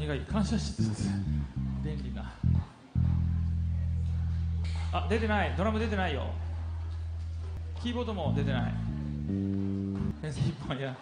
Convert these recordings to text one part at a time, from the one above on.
何がいい、感謝してください。便利な。あ、出てない、ドラム出てないよ。キーボードも出てない。先生一本や。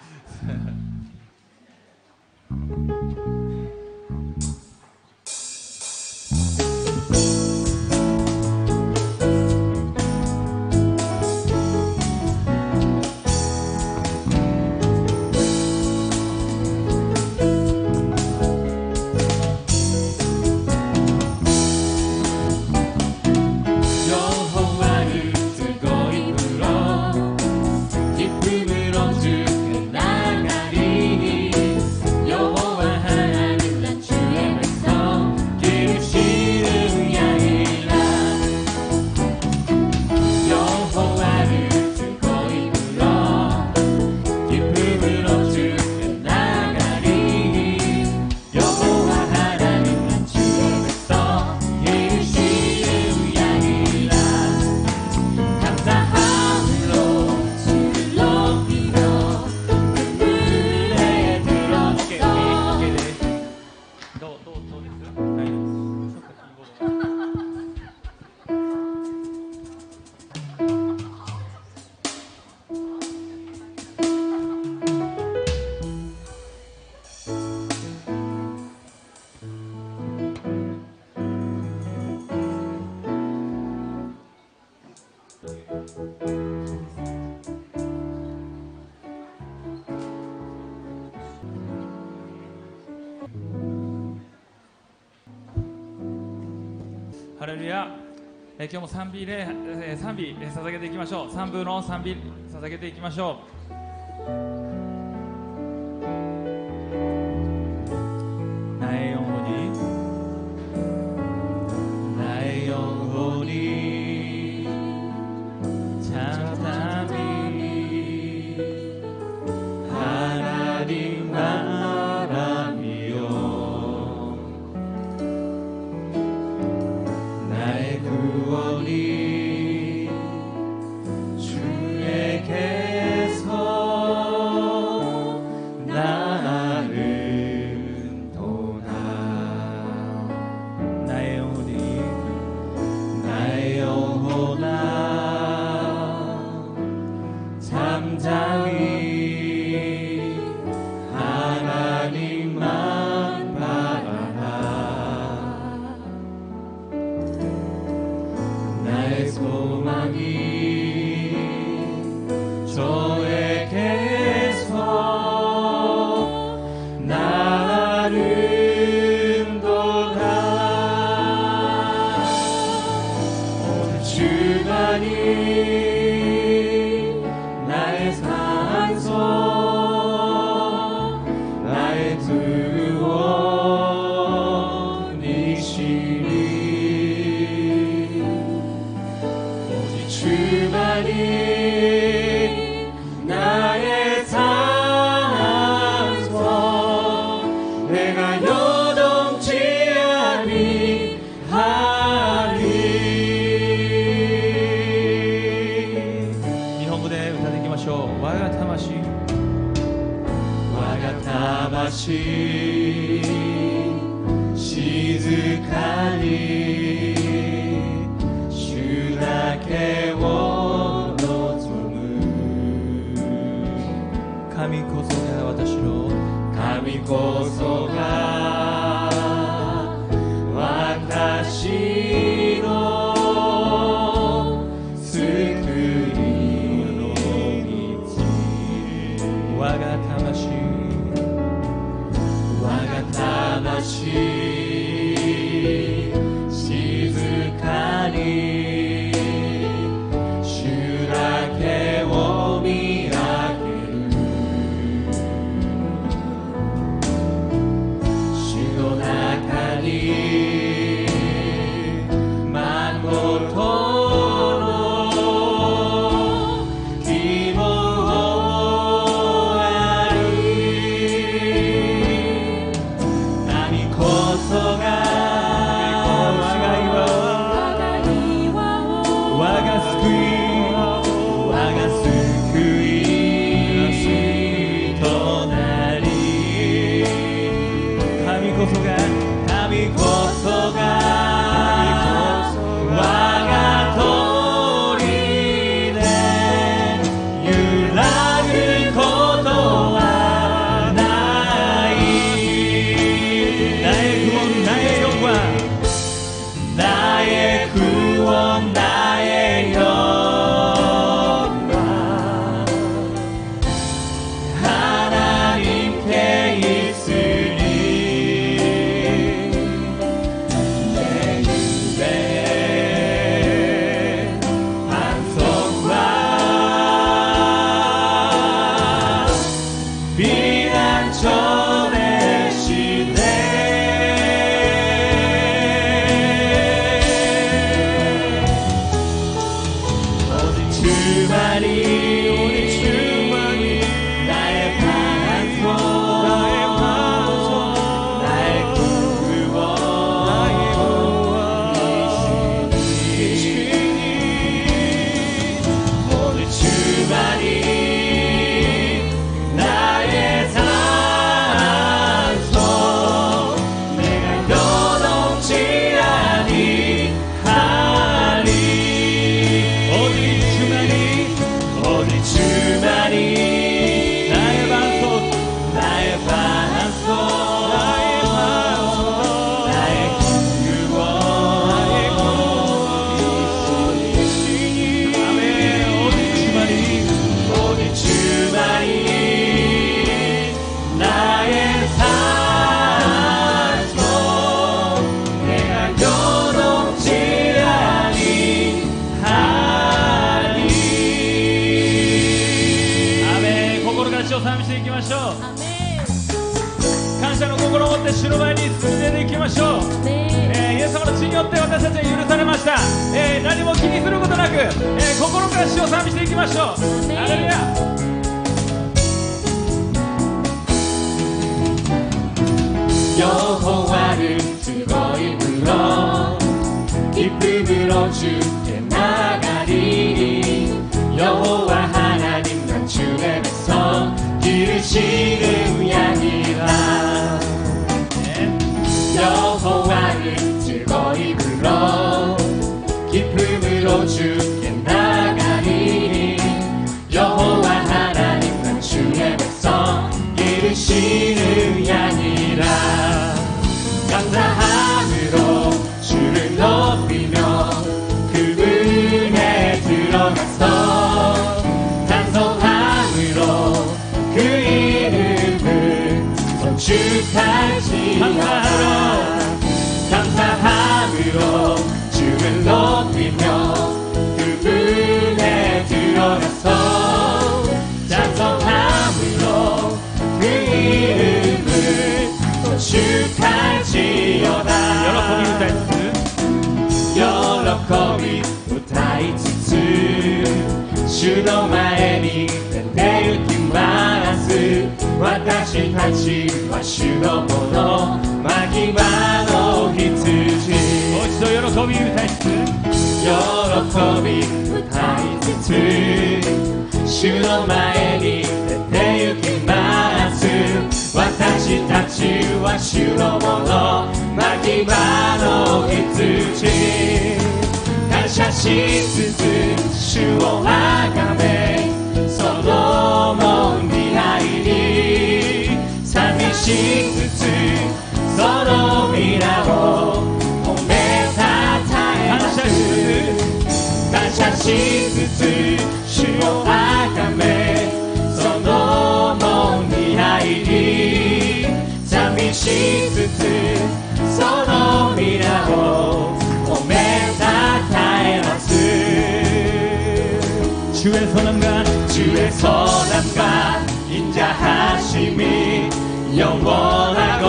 ハレルヤ。今日も賛美捧げていきましょう。賛美の賛美捧げていきましょう。나의 영혼이 잠잠히 하나님 바라며 나의 구원이 주에게서 나는 도나. 나의 영혼아 잠잠히 하나님만 바라라. 나의 소망이 저에게서 나는 도다. 오늘 주만이 나의 산소 나의 구원이시니 오직 주만이 나의 산소 내가 요동치 아니하리. 日本語で歌っていきましょう。我が魂静かに主だけを望む。神こそが私の私の救いの道。我が魂静かに主だけを見上げる。主の中に誠の希望あり。波こそが神こそが我が砦で揺らぐことはない나의 구원 나의 영광 나의 구원 나의 영광 하나님께 있으니 내 입에 반석과 비난 전해시네 오직 주만이 나의 반석 나의 구원이시니 오직 주만이 나의 산소 내가 여동치 아니하리 오직 주만이 나의 반석 나의 구원이시니 아멘 오직 주만이 나의 산소 내가 여동치 아니하리 아멘 心から主を賛美していきましょう感謝の心を持って主の前に進んでいきましょう、イエス様の血によって私たちは許されました、何も気にすることなく、心から主を賛美していきましょうハレルヤ여호와를 즐거이 불러 기쁨으로 주께 나가리니 여호와 하나님 난 주의 백성 기르시는 양이라 여호와를 즐거이 불러 기쁨으로 주께 나가리니 여호와 하나님 난 주의 백성 기르시는 양이라 감사함으로 주를 높이며 그분에 들어가서 찬송함으로 그 이름을 송축할지어다 감사함으로 주를 높이며 그분에 들어가서 찬송함으로 그 이름을 송축할지어다喜び歌いつつ主の前に出て行きます私たちは主のもの牧場の羊もう一度喜び歌いつつ主の前に出て行きます私たちは主のもの牧場の羊感謝しつつ主をあがめその門に入り賛美しつつその皆を褒めたたえます感謝しつつ主をあがめその門に入り賛美しつつその皆を褒めたたえます주의 선함과 인자하심이 영원하고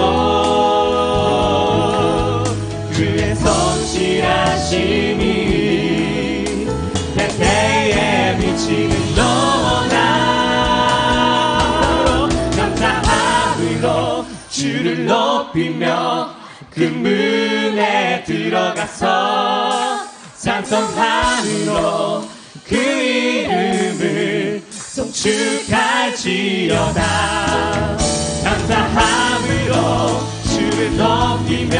그의 성실하심이 대대에 비치는 너나 감사함으로 주를 높이며 그 문에 들어가서 찬송함으로 그 이름을 송축할지어다 감사함으로 주를 주를 높이며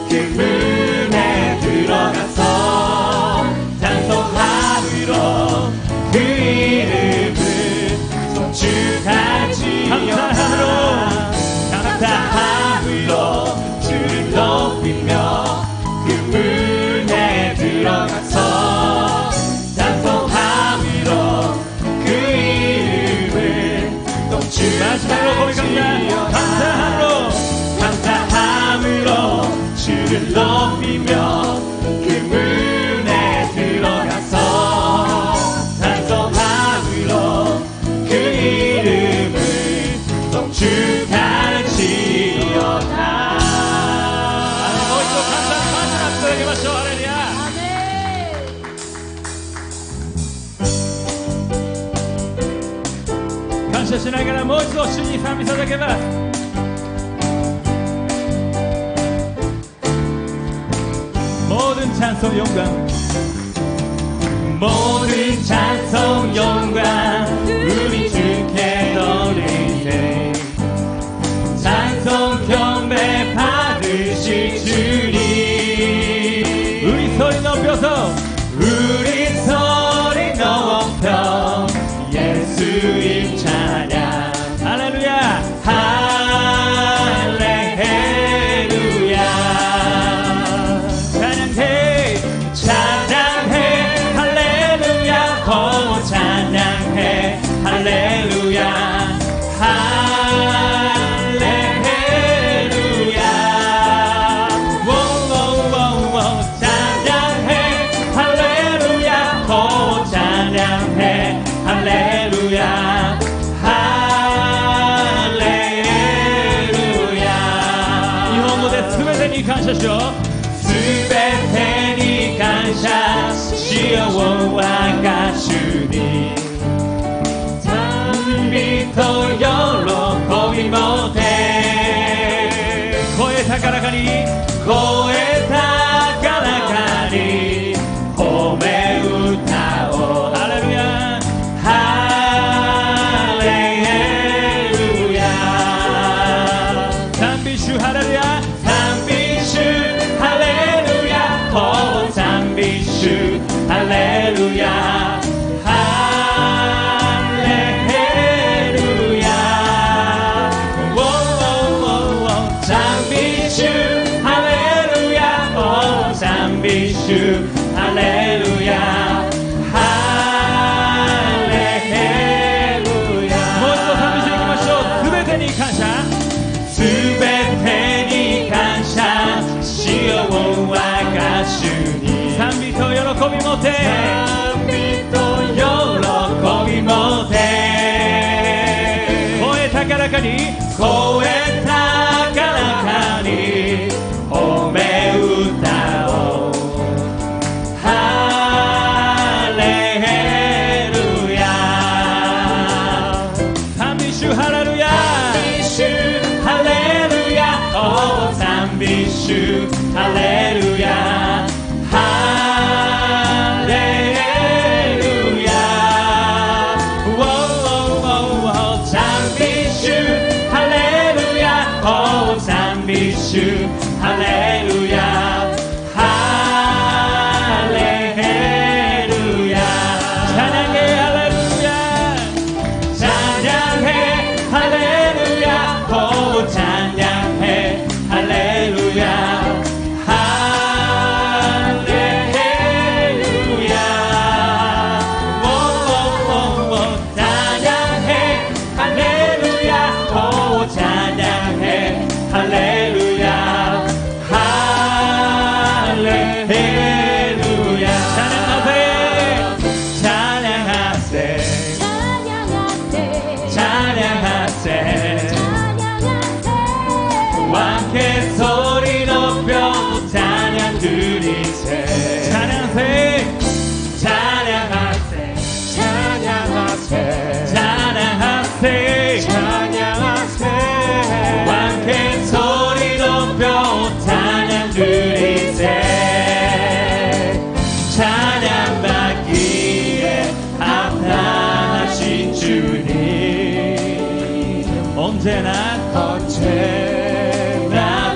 그 문에 들어가서 찬송함으로 그 이름을 송축할지어다. 감사함으로 주를 높이며 그 문에 들어가서 찬송함으로 그 이름을 마지막으로 고백합니다. 감사함으로 주를 높이며 그 문에 들어가서 찬송함으로 그 이름을 송축할지어다. 모두 감사한 박수 한번 드리마시오. 할렐루야.感謝しながらもう一度主に賛美捧げます。모든 찬송 영광 모든 찬송 영광 우리 주께 돌리세. 찬송 경배 받으실 주님. 우리 소리 높여서 우리 소리 높여 예수님 찬양. 할렐루야. 할렐루야. 찬양해 찬양해 할렐루야. 오 찬양해 할렐루야. 할렐루야. 오오오오 찬양해 할렐루야. 오 찬양해 할렐루야. 할렐루야. 日本語で全てに感謝しよう。すべてに感謝しよう我が主に。賛美と喜びもて声高らかに声高らかに褒め歌おう。ハレルヤ。ハレルヤ。賛美主ハレルヤ。賛美主ハレルヤ。お賛美主ハレルヤ。ハレルヤ。お賛美主ハレルヤ。お賛美主ハレルヤ。ハレルヤ。もう一度賛美していきましょう。全てに感謝。すべてに感謝しよう我が主に。賛美と喜びもて賛美と喜びもて声高らかに声高らかに褒め歌おう。ハレルヤ。賛美主ハレルヤ。ハレルヤ。お賛美主ハレルヤ。ハレルヤ。お賛美主ハレルヤ。お賛美主ハレルヤ。ハレルヤ。찬양해 할렐루야. 찬양해 할렐루야. 오 찬양해 할렐루야. 할렐루야. 오 찬양해 할렐루야. 오 찬양해 할렐루야. 할렐루야. 찬양하세. 찬양하세. 왕께 소리 높여 찬양 드리세. 찬양세. 찬양하세. 찬양하세. 찬양하세. 찬양하세. 왕께 소리 높여 찬양 드리세. 찬양받기에 합당하신 주님. 언제나 언제나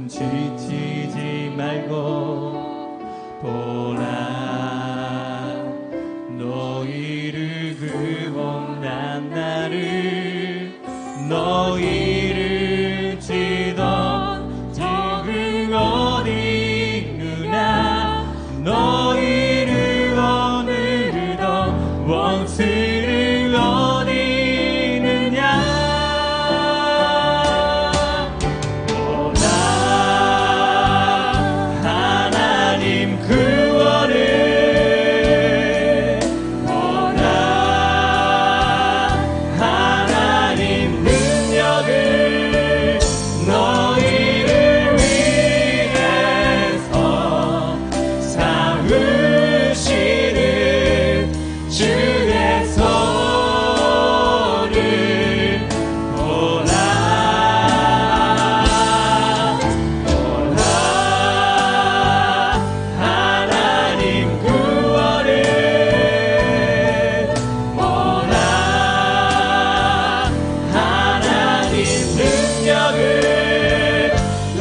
지치지 말고 보라 너희를 구원한 나를 너희를 치던 적은 어디 있느냐 너희를 원하던 원수를 어디 있느냐 보라 하나님 구원을 보라 하나님 능력을 너희를 위해서 삼으시는 주의 손을 보라 보라 하나님 구원을 보라 하나님 능력을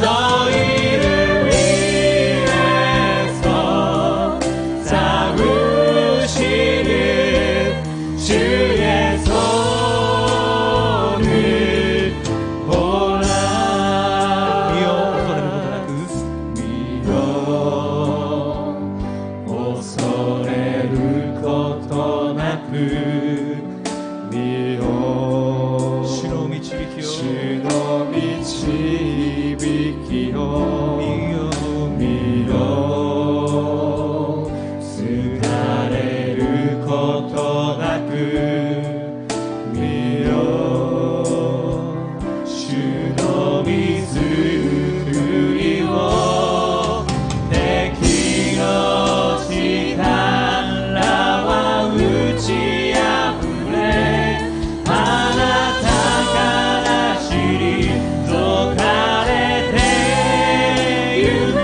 너희를 위해서 삼으시는 주의 손을 보라 미어 오소레를 걷던 그 미어 시로미 치비키요 시노미 치비키요 미어 스가레를 걷던 그 미어 시노미 스그리워 내 기어지 달라와 우지 아무래 아나타가라시리 도가레 대유쿠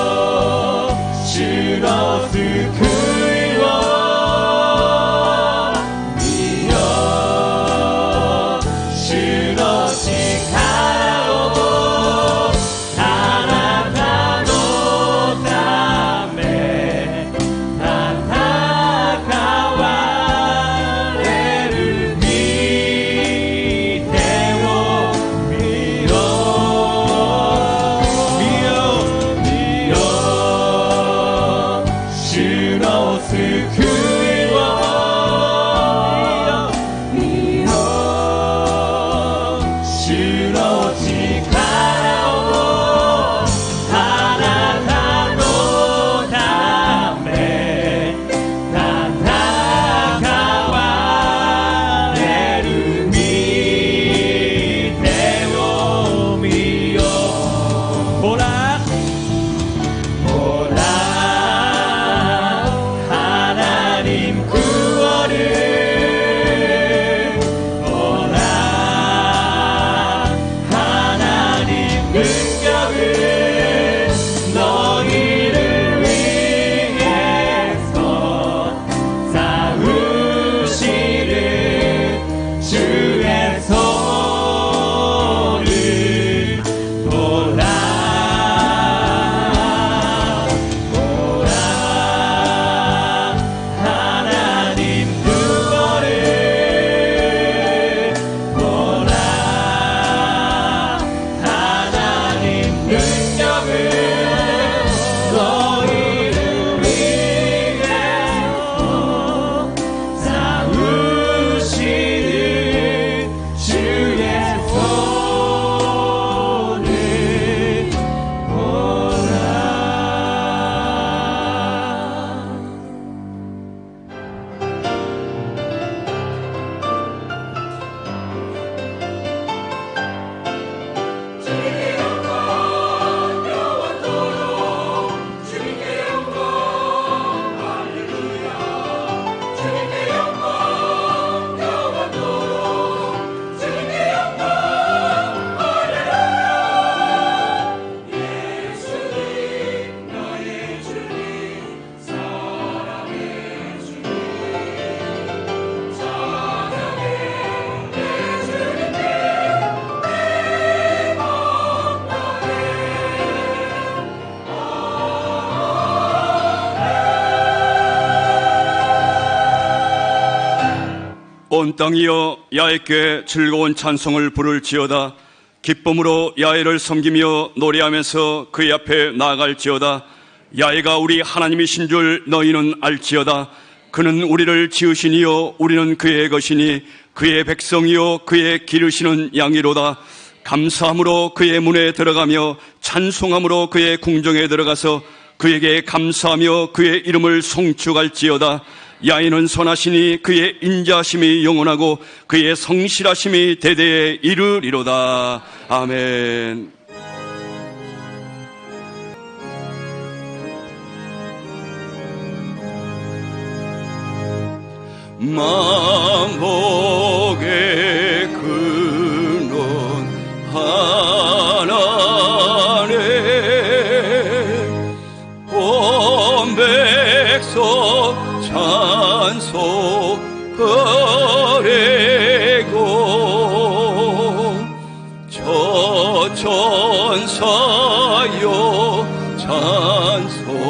미어 주로스 구이워 미어 온 땅이여 야훼께 즐거운 찬송을 부를지어다. 기쁨으로 야훼를 섬기며 노래하면서 그의 앞에 나아갈지어다. 야훼가 우리 하나님이신 줄 너희는 알지어다. 그는 우리를 지으시니요 우리는 그의 것이니 그의 백성이요 그의 기르시는 양이로다. 감사함으로 그의 문에 들어가며 찬송함으로 그의 궁정에 들어가서 그에게 감사하며 그의 이름을 송축할지어다. 야훼는 선하시니 그의 인자하심이 영원하고 그의 성실하심이 대대에 이르리로다. 아멘. 만복의 근원 하나님 온 백성 찬송 거리고 저 천사여 찬송하세.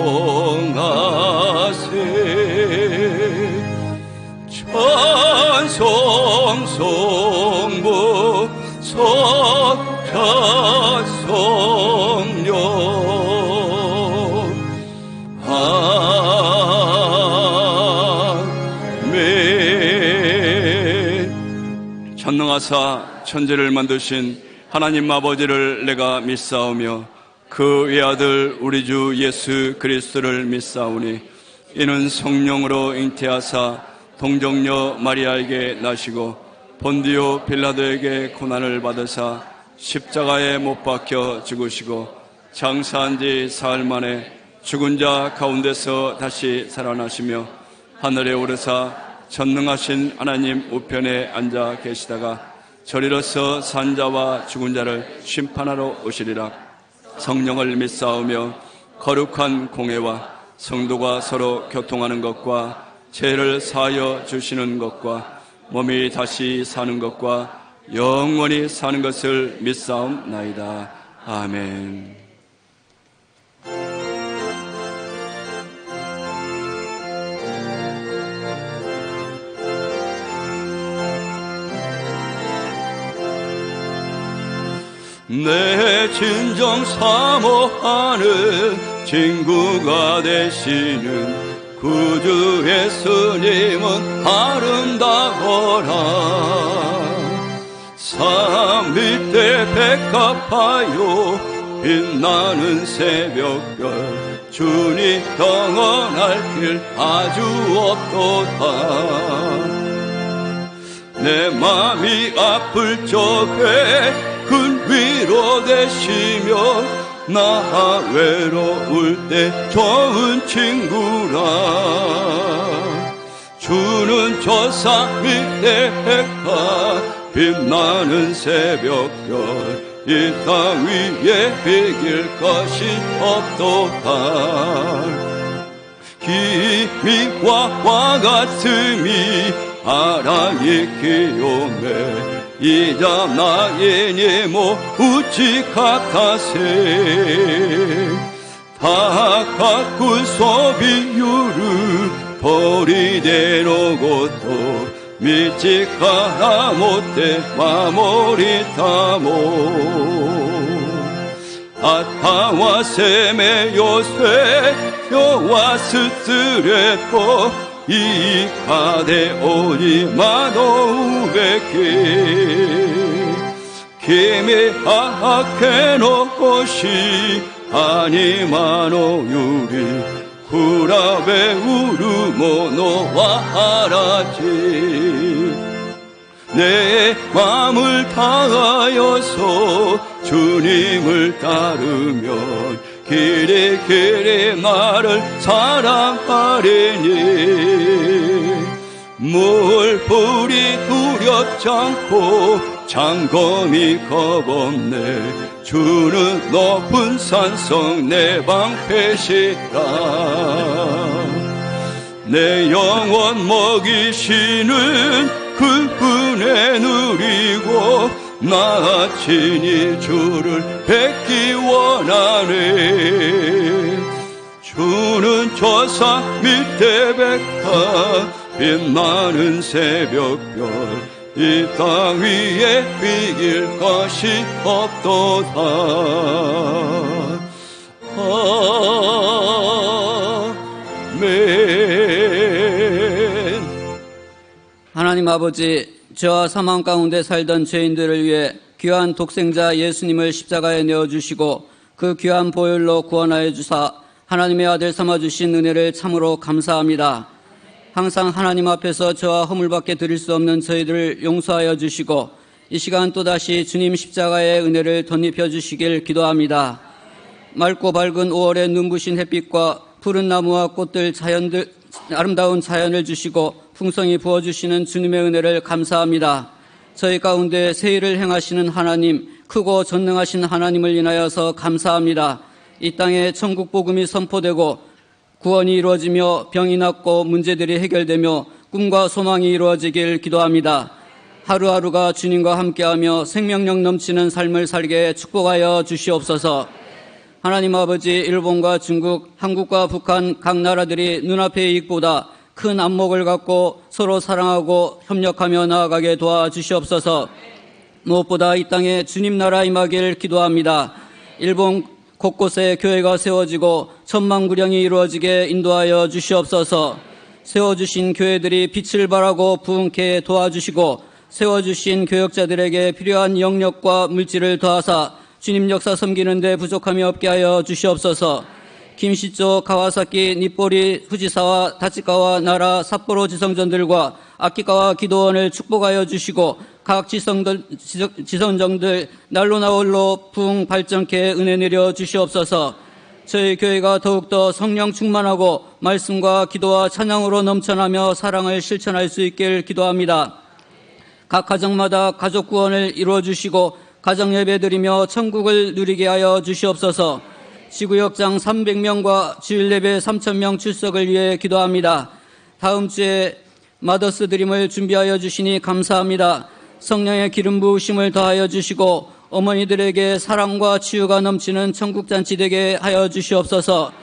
찬송 성부 석자 성령 아멘. 전능하사 천지를 만드신 하나님 아버지를 내가 믿사오며 그 외아들 우리 주 예수 그리스도를 믿사오니 이는 성령으로 잉태하사 동정녀 마리아에게 나시고 본디오 빌라도에게 고난을 받으사 십자가에 못 박혀 죽으시고 장사한 지 사흘 만에 죽은 자 가운데서 다시 살아나시며 하늘에 오르사 전능하신 하나님 우편에 앉아 계시다가 저리로서 산 자와 죽은 자를 심판하러 오시리라. 성령을 믿사오며 거룩한 공회와 성도가 서로 교통하는 것과 죄를 사하여 주시는 것과 몸이 다시 사는 것과 영원히 사는 것을 믿사옵나이다. 아멘. 내 진정 사모하는 친구가 되시는 구주 예수님은 아름다워라. 산 밑에 백합하여 빛나는 새벽별 주님 영원할 길 아주 없도다. 내 맘이 아플 적에 큰 위로 되시며 나 외로울 때 좋은 친구라. 주는 저 산 밑에 백합 빛나는 새벽별 이 땅 위에 비길 것이 없도다. 기미와 같음이 알아있기요매 이자 나의 모 우치 같아세. 다 가꾼 소비유를 버리대로 것도 미치카나 못해 마모리타모. 아타와 세메 요새 요와 스트레포 이카데 오니마노우베케 키메 아케노시 아니마노 유리 후라베 우르모노와 아라지. 내 마음을 다하여서 주님을 따르면 길이 나를 사랑하리니. 물불이 두렵지 않고 장검이 겁없네. 주는 높은 산성 내 방패시라. 내 영혼 먹이시는 그분에 누리고 나 친히 주를 뵙기 원하네. 주는 저 산 밑에 백합 빛나는 새벽별 이 땅 위에 비길 것이 없도다. 아멘. 하나님 아버지, 죄와 사망 가운데 살던 죄인들을 위해 귀한 독생자 예수님을 십자가에 내어주시고 그 귀한 보혈로 구원하여 주사 하나님의 아들 삼아주신 은혜를 참으로 감사합니다. 항상 하나님 앞에서 저와 허물밖에 드릴 수 없는 저희들을 용서하여 주시고 이 시간 또다시 주님 십자가의 은혜를 덧입혀 주시길 기도합니다. 맑고 밝은 5월의 눈부신 햇빛과 푸른 나무와 꽃들 아름다운 자연을 주시고 풍성히 부어주시는 주님의 은혜를 감사합니다. 저희 가운데 새 일을 행하시는 하나님, 크고 전능하신 하나님을 인하여서 감사합니다. 이 땅에 천국 복음이 선포되고 구원이 이루어지며 병이 낫고 문제들이 해결되며 꿈과 소망이 이루어지길 기도합니다. 하루하루가 주님과 함께하며 생명력 넘치는 삶을 살게 축복하여 주시옵소서. 하나님 아버지, 일본과 중국, 한국과 북한 각 나라들이 눈앞의 이익보다 큰 안목을 갖고 서로 사랑하고 협력하며 나아가게 도와주시옵소서. 무엇보다 이 땅에 주님 나라 임하길 기도합니다. 일본 곳곳에 교회가 세워지고 천만구령이 이루어지게 인도하여 주시옵소서. 세워주신 교회들이 빛을 발하고 부흥케 도와주시고 세워주신 교역자들에게 필요한 영역과 물질을 더하사 주님 역사 섬기는 데 부족함이 없게 하여 주시옵소서. 김시조, 가와사키, 니포리, 후지사와 다치카와 나라, 삿포로 지성전들과 아키카와 기도원을 축복하여 주시고 각 지성정들 날로 나홀로 부흥 발전케 은혜 내려 주시옵소서. 저희 교회가 더욱더 성령 충만하고 말씀과 기도와 찬양으로 넘쳐나며 사랑을 실천할 수 있길 기도합니다. 각 가정마다 가족 구원을 이루어 주시고 가정 예배드리며 천국을 누리게 하여 주시옵소서. 지구역장 300명과 주일 예배 3,000명 출석을 위해 기도합니다. 다음 주에 마더스 드림을 준비하여 주시니 감사합니다. 성령의 기름 부으심을 더하여 주시고 어머니들에게 사랑과 치유가 넘치는 천국잔치 되게 하여 주시옵소서.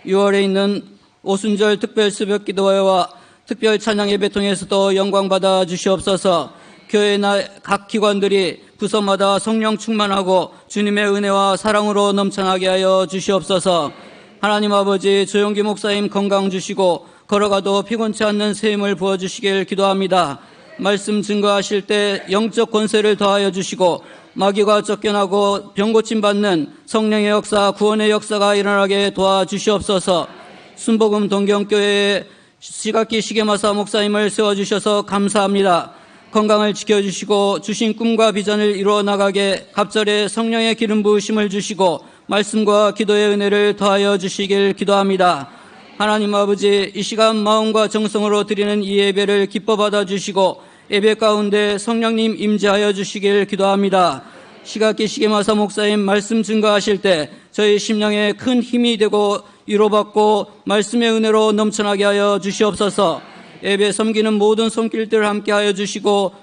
6월에 있는 오순절 특별 새벽 기도회와 특별 찬양 예배 통해서도 영광받아 주시옵소서. 교회나 각 기관들이 부서마다 성령 충만하고 주님의 은혜와 사랑으로 넘쳐나게 하여 주시옵소서. 하나님 아버지, 조용기 목사님 건강 주시고 걸어가도 피곤치 않는 새 힘을 부어주시길 기도합니다. 말씀 증거하실 때 영적 권세를 더하여 주시고 마귀가 쫓겨나고 병고침 받는 성령의 역사, 구원의 역사가 일어나게 도와주시옵소서. 순복음 동경교회에 시각기 시계마사 목사님을 세워주셔서 감사합니다. 건강을 지켜주시고 주신 꿈과 비전을 이루어 나가게 갑절에 성령의 기름 부으심을 주시고 말씀과 기도의 은혜를 더하여 주시길 기도합니다. 하나님 아버지, 이 시간 마음과 정성으로 드리는 이 예배를 기뻐 받아 주시고 예배 가운데 성령님 임재하여 주시길 기도합니다. 시각기 시계마사 목사님 말씀 증거하실 때 저희 심령에 큰 힘이 되고 위로받고 말씀의 은혜로 넘쳐나게 하여 주시옵소서. 예배 섬기는 모든 손길들 함께 하여 주시고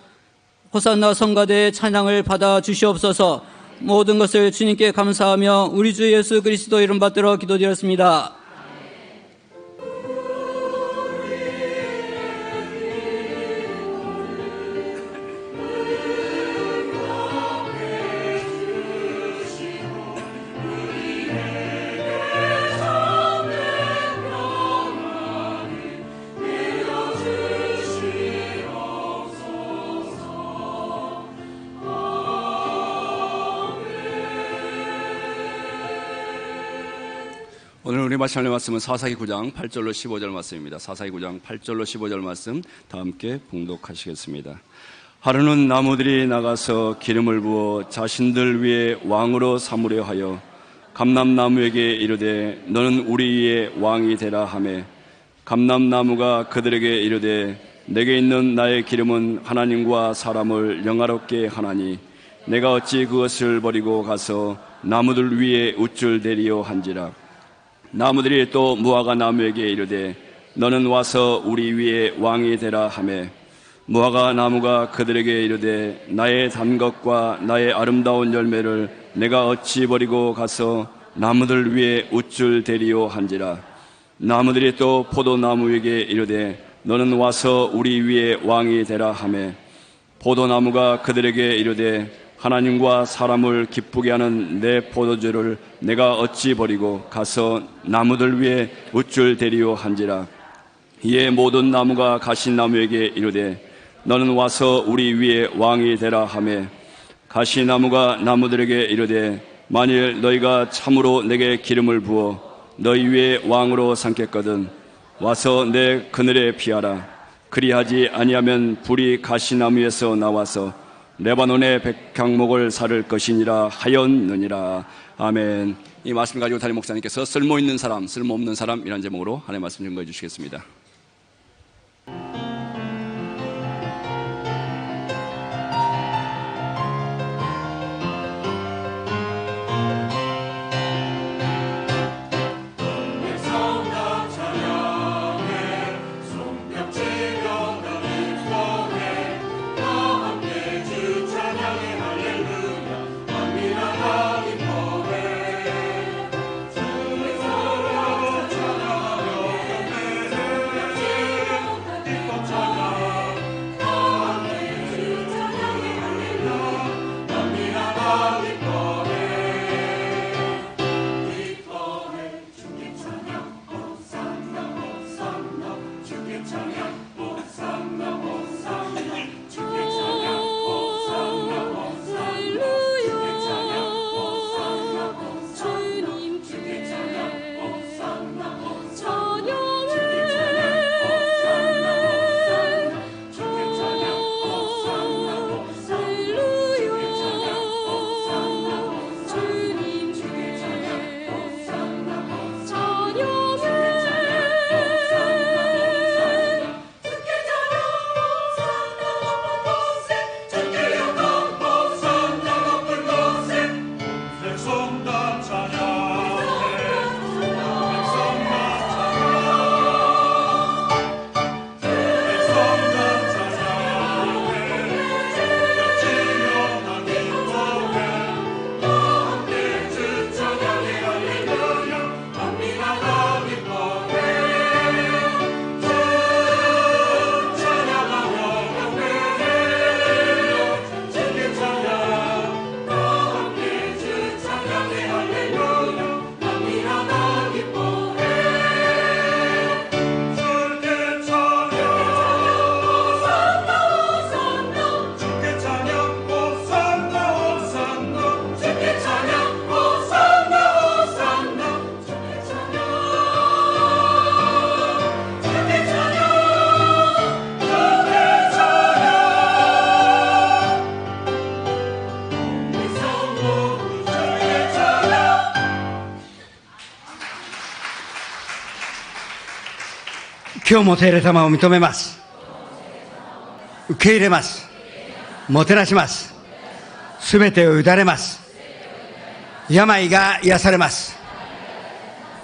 호산나 성가대의 찬양을 받아 주시옵소서. 모든 것을 주님께 감사하며 우리 주 예수 그리스도 이름 받들어 기도드렸습니다. 오늘 우리 마찬가지 말씀은 사사기 9장 8절로 15절 말씀입니다. 사사기 9장 8절로 15절 말씀 다 함께 봉독하시겠습니다. 하루는 나무들이 나가서 기름을 부어 자신들 위에 왕으로 삼으려 하여 감람나무에게 이르되 너는 우리 위에 왕이 되라 하매 감람나무가 그들에게 이르되 내게 있는 나의 기름은 하나님과 사람을 영화롭게 하나니 내가 어찌 그것을 버리고 가서 나무들 위에 우쭐대리요 한지라. 나무들이 또 무화과 나무에게 이르되 너는 와서 우리 위에 왕이 되라 하매 무화과 나무가 그들에게 이르되 나의 단 것과 나의 아름다운 열매를 내가 어찌 버리고 가서 나무들 위에 우쭐대리요 한지라. 나무들이 또 포도나무에게 이르되 너는 와서 우리 위에 왕이 되라 하매 포도나무가 그들에게 이르되 하나님과 사람을 기쁘게 하는 내 포도주를 내가 어찌 버리고 가서 나무들 위에 우쭐 대리오 한지라. 이에 모든 나무가 가시나무에게 이르되 너는 와서 우리 위에 왕이 되라 하매 가시나무가 나무들에게 이르되 만일 너희가 참으로 내게 기름을 부어 너희 위에 왕으로 삼겠거든 와서 내 그늘에 피하라. 그리하지 아니하면 불이 가시나무에서 나와서 레바논의 백향목을 사를 것이니라 하였느니라. 아멘. 이 말씀 가지고 담임 목사님께서 쓸모 있는 사람, 쓸모 없는 사람이라는 제목으로 하나님의 말씀 증거해 주시겠습니다.今日も聖霊様を認めます。受け入れます。もてなします。すべてを委ねます。病が癒されます。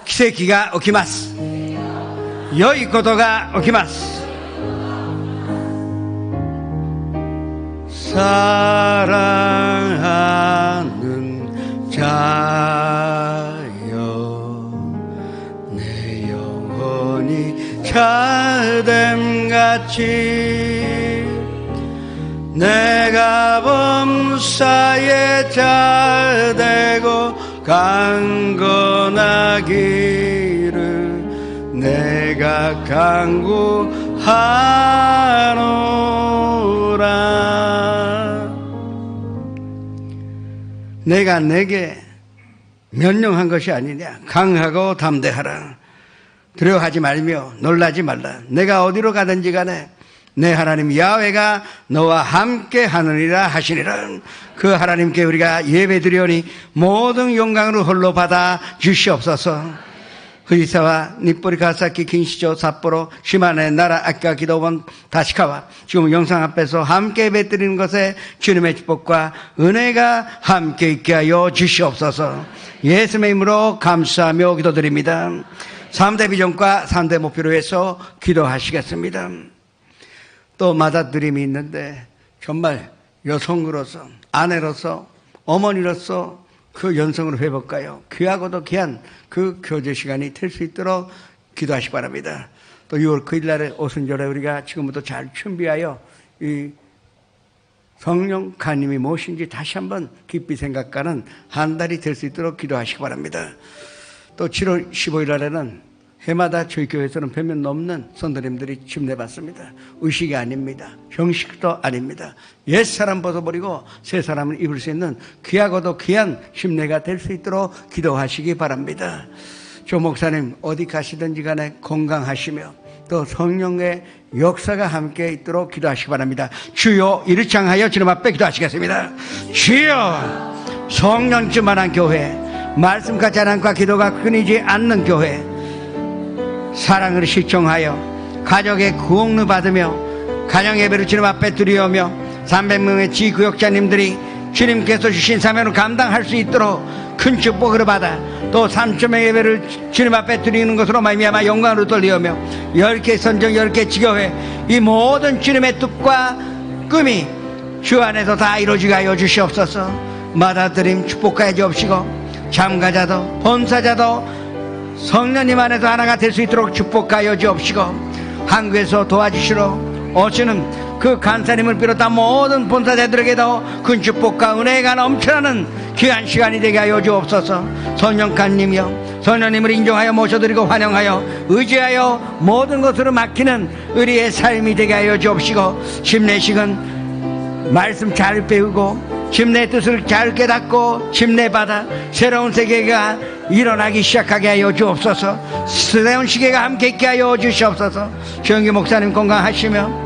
奇跡が起きます。良いことが起きます。사랑하는 자여 내 영혼이 자됨같이 내가 범사에 자되고 강건하기를 내가 간구하노라. 내가 내게 명령한 것이 아니냐. 강하고 담대하라. 두려워하지 말며 놀라지 말라. 내가 어디로 가든지 간에 내 하나님 야훼가 너와 함께 하느니라 하시니라. 그 하나님께 우리가 예배드리오니 모든 영광을 홀로 받아 주시옵소서. 후리사와 니뽀리 가사키 긴시조 삿포로 시마네 나라 아까 기도원 다시카와 지금 영상 앞에서 함께 예배드리는 것에 주님의 축복과 은혜가 함께 있게 하여 주시옵소서. 예수님의 이름으로 감사하며 기도드립니다. 3대 비전과 3대 목표로 해서 기도하시겠습니다. 또 맏아드림이 있는데 정말 여성으로서 아내로서 어머니로서 그 연성을 회복하여 귀하고도 귀한 그 교제 시간이 될 수 있도록 기도하시기 바랍니다. 또 또 6월 9일 날에 오순절에 우리가 지금부터 잘 준비하여 이 성령 간임이 무엇인지 다시 한번 깊이 생각하는 한 달이 될 수 있도록 기도하시기 바랍니다. 또 7월 15일 날에는 해마다 저희 교회에서는 100명 넘는 선도님들이 침례받습니다. 의식이 아닙니다. 형식도 아닙니다. 옛사람 벗어버리고 새 사람을 입을 수 있는 귀하고도 귀한 침례가 될 수 있도록 기도하시기 바랍니다. 조 목사님 어디 가시든지 간에 건강하시며 또 성령의 역사가 함께 있도록 기도하시기 바랍니다. 주여 이를 향하여 주님 앞에 기도하시겠습니다. 주여 성령 충만한 교회, 말씀과 자랑과 기도가 끊이지 않는 교회, 사랑을 실종하여 가족의 구원을 받으며 가정 예배를 주님 앞에 드리오며 300명의 지구역자님들이 주님께서 주신 사명을 감당할 수 있도록 큰 축복을 받아 또 3,000명의 예배를 주님 앞에 드리는 것으로 말미암아 영광으로 돌리오며 10개 선정 10개 지교회 이 모든 주님의 뜻과 꿈이 주 안에서 다 이루어지게 하여 주시옵소서. 마다드림 축복하여 주옵시고 참가자도 본사자도 성령님 안에서 하나가 될 수 있도록 축복하여 주옵시고 한국에서 도와주시러 오시는 그 간사님을 비롯한 모든 본사자들에게도 큰 축복과 은혜가 넘쳐나는 귀한 시간이 되게 하여 주옵소서. 성령관님이여 성령님을 인정하여 모셔드리고 환영하여 의지하여 모든 것으로 맡기는 우리의 삶이 되게 하여 주옵시고 침례식은 말씀 잘 배우고 침례의 뜻을 잘 깨닫고 침례받아 새로운 세계가 일어나기 시작하게 하여 주옵소서. 새로운 시계가 함께 있게 하여 주시옵소서. 조영기 목사님 건강하시며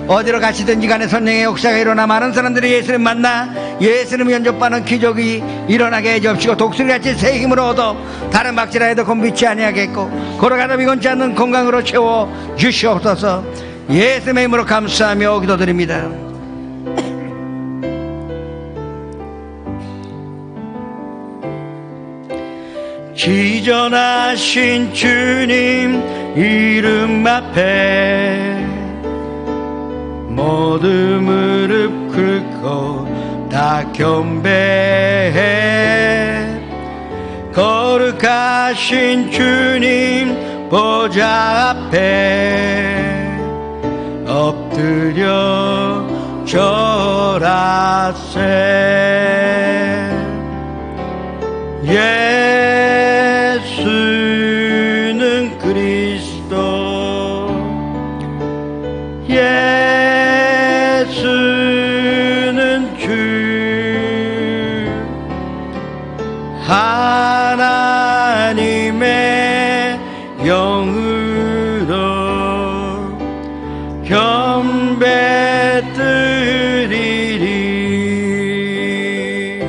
어디로 가시든지 간에 성령의 역사가 일어나 많은 사람들이 예수님 만나 예수님 연접받는 기적이 일어나게 해 주옵시고 독수리같이 새 힘으로 얻어 다른 박질라 해도 곤비치 아니하겠고 걸어가다 비곤치 않는 건강으로 채워 주시옵소서. 예수님의 이름으로 감사하며 기도드립니다. 지존하신 주님 이름 앞에 모두 무릎 꿇고 다 경배해 거룩하신 주님 보좌 앞에 엎드려 절하세. 예수는 그리스도 예수는 주 하나님의 영으로 경배드리리.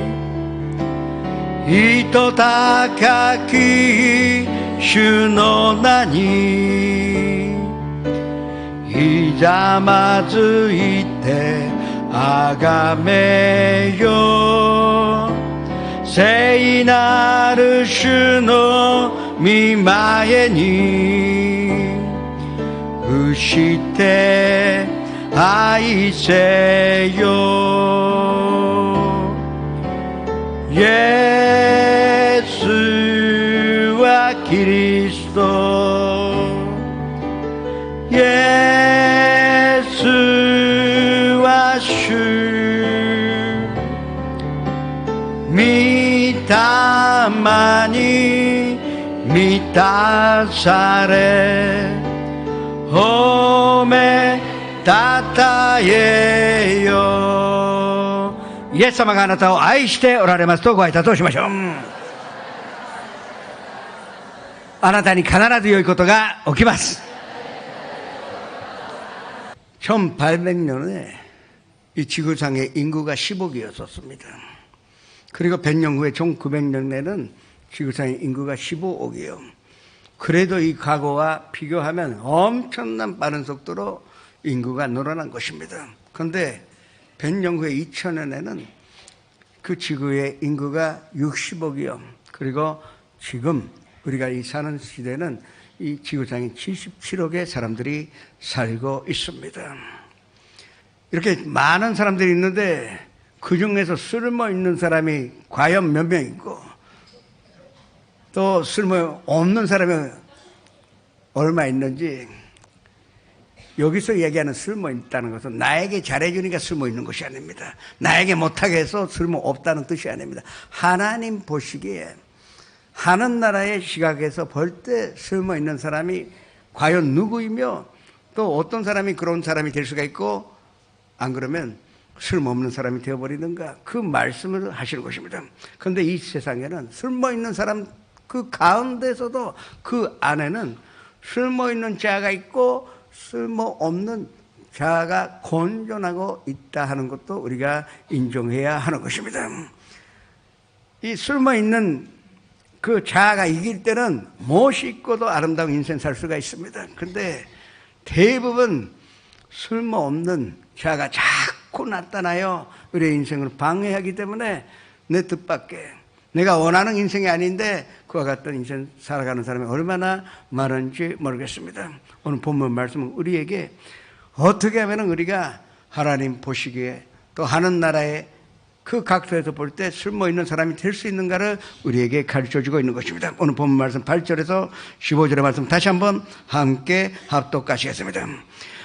이토高き主の名にひざまずいてあがめよ。聖なる主の御前に伏して愛せよ。イエスはキリスト、イエスは主、御霊に満たされ褒めたたえよ。イエス様があなたを愛しておられますとご挨拶をしましょう。あなたに必ず良いことが起きます。1800년에 이 지구상의 인구가 10억이었었습니다. 그리고 100년 후에 1900년에는 지구상의 인구가 15억이에요. 그래도 이 과거와 비교하면 엄청난 빠른 속도로 인구가 늘어난 것입니다. 그런데 100년 후에 2000년에는 그 지구의 인구가 60억이요. 그리고 지금 우리가 이 사는 시대는 이 지구상에 77억의 사람들이 살고 있습니다. 이렇게 많은 사람들이 있는데 그 중에서 쓸모 있는 사람이 과연 몇 명 있고 또 쓸모 없는 사람이 얼마 있는지 여기서 얘기하는 쓸모 있다는 것은 나에게 잘해주니까 쓸모 있는 것이 아닙니다. 나에게 못하게 해서 쓸모 없다는 뜻이 아닙니다. 하나님 보시기에 하는 나라의 시각에서 볼 때 쓸모 있는 사람이 과연 누구이며 또 어떤 사람이 그런 사람이 될 수가 있고 안 그러면 쓸모없는 사람이 되어버리는가, 그 말씀을 하시는 것입니다. 그런데 이 세상에는 쓸모있는 사람 그 가운데서도 그 안에는 쓸모있는 자가 있고 쓸모없는 자가 공존하고 있다 하는 것도 우리가 인정해야 하는 것입니다. 이 쓸모있는 그 자아가 이길 때는 무엇이 있고도 아름다운 인생 살 수가 있습니다. 그런데 대부분 쓸모없는 자아가 자꾸 나타나요. 우리의 인생을 방해하기 때문에 내 뜻밖에 내가 원하는 인생이 아닌데 그와 같은 인생 살아가는 사람이 얼마나 많은지 모르겠습니다. 오늘 본문 말씀은 우리에게 어떻게 하면 우리가 하나님 보시기에 또 하는 나라의 그 각도에서 볼 때 쓸모있는 사람이 될 수 있는가를 우리에게 가르쳐주고 있는 것입니다. 오늘 본문 말씀 8절에서 15절의 말씀 다시 한번 함께 합독하시겠습니다.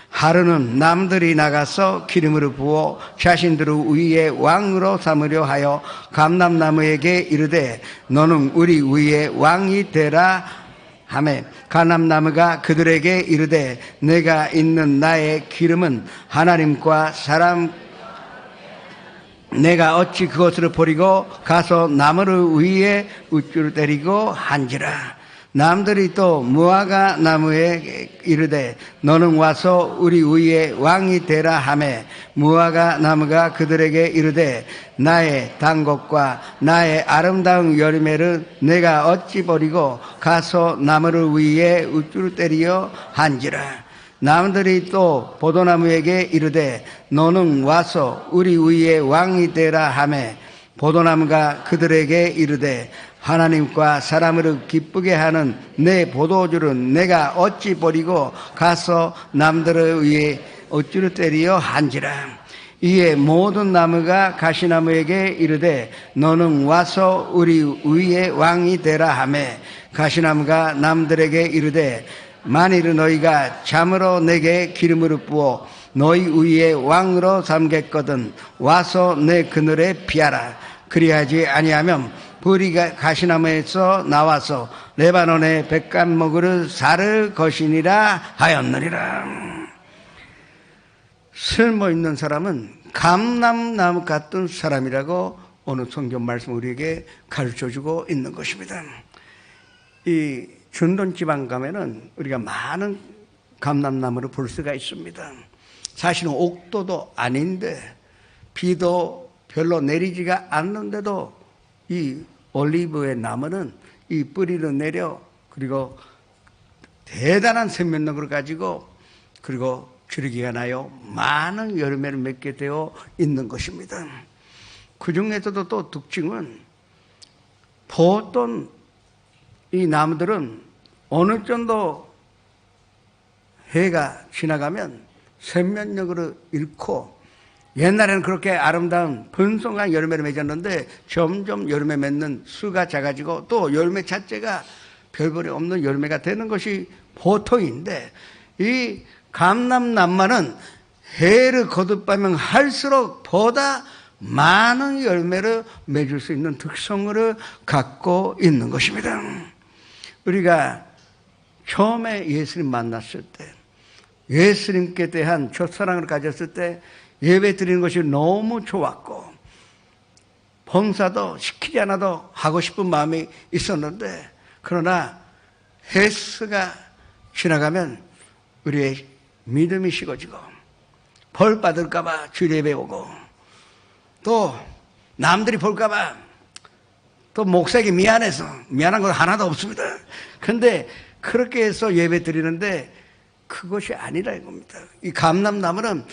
하루는 남들이 나가서 기름으로 부어 자신들을 위에 왕으로 삼으려 하여 감람나무에게 이르되 너는 우리 위에 왕이 되라 하매 감람나무가 그들에게 이르되 내가 있는 나의 기름은 하나님과 사람 내가 어찌 그것을 버리고 가서 나무를 위에 우쭐 때리고 한지라. 남들이 또 무화과 나무에 이르되 너는 와서 우리 위에 왕이 되라 하매 무화과 나무가 그들에게 이르되 나의 단 것과 나의 아름다운 열매를 내가 어찌 버리고 가서 나무를 위에 우쭐 때리어 한지라. 남들이 또 포도나무에게 이르되 너는 와서 우리 위에 왕이 되라 하매 포도나무가 그들에게 이르되 하나님과 사람을 기쁘게 하는 내 포도주는 내가 어찌 버리고 가서 남들을 위해 어찌로 때리어 한지라. 이에 모든 나무가 가시나무에게 이르되 너는 와서 우리 위에 왕이 되라 하매 가시나무가 남들에게 이르되 만일 너희가 참으로 내게 기름으로 부어 너희 위에 왕으로 삼겠거든 와서 내 그늘에 피하라. 그리하지 아니하면 불이 가시나무에서 나와서 레바논의 백감목으로 살을 것이니라 하였느니라. 쓸모있는 사람은 감람나무 같은 사람이라고 오늘 성경 말씀 우리에게 가르쳐주고 있는 것입니다. 이 전동 지방 가면은 우리가 많은 감람나무를 볼 수가 있습니다. 사실은 옥도도 아닌데 비도 별로 내리지가 않는데도 이 올리브의 나무는 이 뿌리를 내려 그리고 대단한 생명력을 가지고 그리고 줄기가 나요 많은 열매를 맺게 되어 있는 것입니다. 그 중에서도 또 특징은 보통 이 나무들은 어느 정도 해가 지나가면 생명력을 잃고 옛날에는 그렇게 아름다운 번성한 열매를 맺었는데 점점 열매 맺는 수가 작아지고 또 열매 자체가 별볼이 없는 열매가 되는 것이 보통인데 이 감람나무는 해를 거듭하면 할수록 보다 많은 열매를 맺을 수 있는 특성을 갖고 있는 것입니다. 우리가 처음에 예수님 만났을 때 예수님께 대한 첫사랑을 가졌을 때 예배 드리는 것이 너무 좋았고 봉사도 시키지 않아도 하고 싶은 마음이 있었는데 그러나 횟수가 지나가면 우리의 믿음이 식어지고 벌 받을까 봐 주일 예배 오고 또 남들이 볼까 봐 또 목사에게 미안한 건 하나도 없습니다. 그런데 그렇게 해서 예배 드리는데 그것이 아니라 이겁니다. 이 감람나무는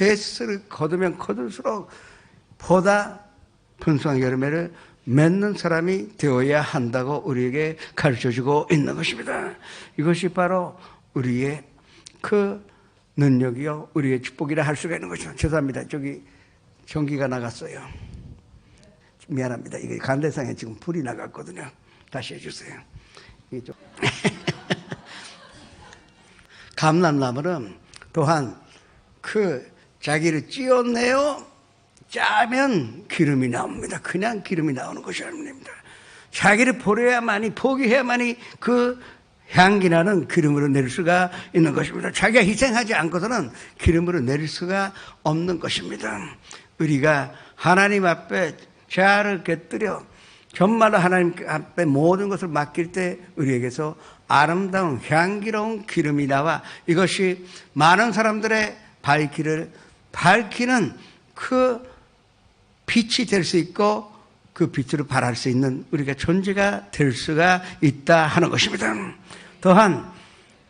횟수를 거두면 거둘수록 보다 풍성한 열매를 맺는 사람이 되어야 한다고 우리에게 가르쳐주고 있는 것입니다. 이것이 바로 우리의 그 능력이요 우리의 축복이라 할 수가 있는 것이죠. 죄송합니다. 저기 전기가 나갔어요. 미안합니다. 이게 간대상에 지금 불이 나갔거든요. 다시 해주세요. 감람나무는 또한 그 자기를 찧어내어 짜면 기름이 나옵니다. 그냥 기름이 나오는 것이 아닙니다. 자기를 버려야만이, 포기해야만이 그 향기나는 기름으로 내릴 수가 있는 것입니다. 자기가 희생하지 않고서는 기름으로 내릴 수가 없는 것입니다. 우리가 하나님 앞에 자아를 곁들여 정말로 하나님 앞에 모든 것을 맡길 때 우리에게서 아름다운 향기로운 기름이 나와 이것이 많은 사람들의 발길을 밝히는 그 빛이 될 수 있고 그 빛으로 발할 수 있는 우리가 존재가 될 수가 있다 하는 것입니다. 또한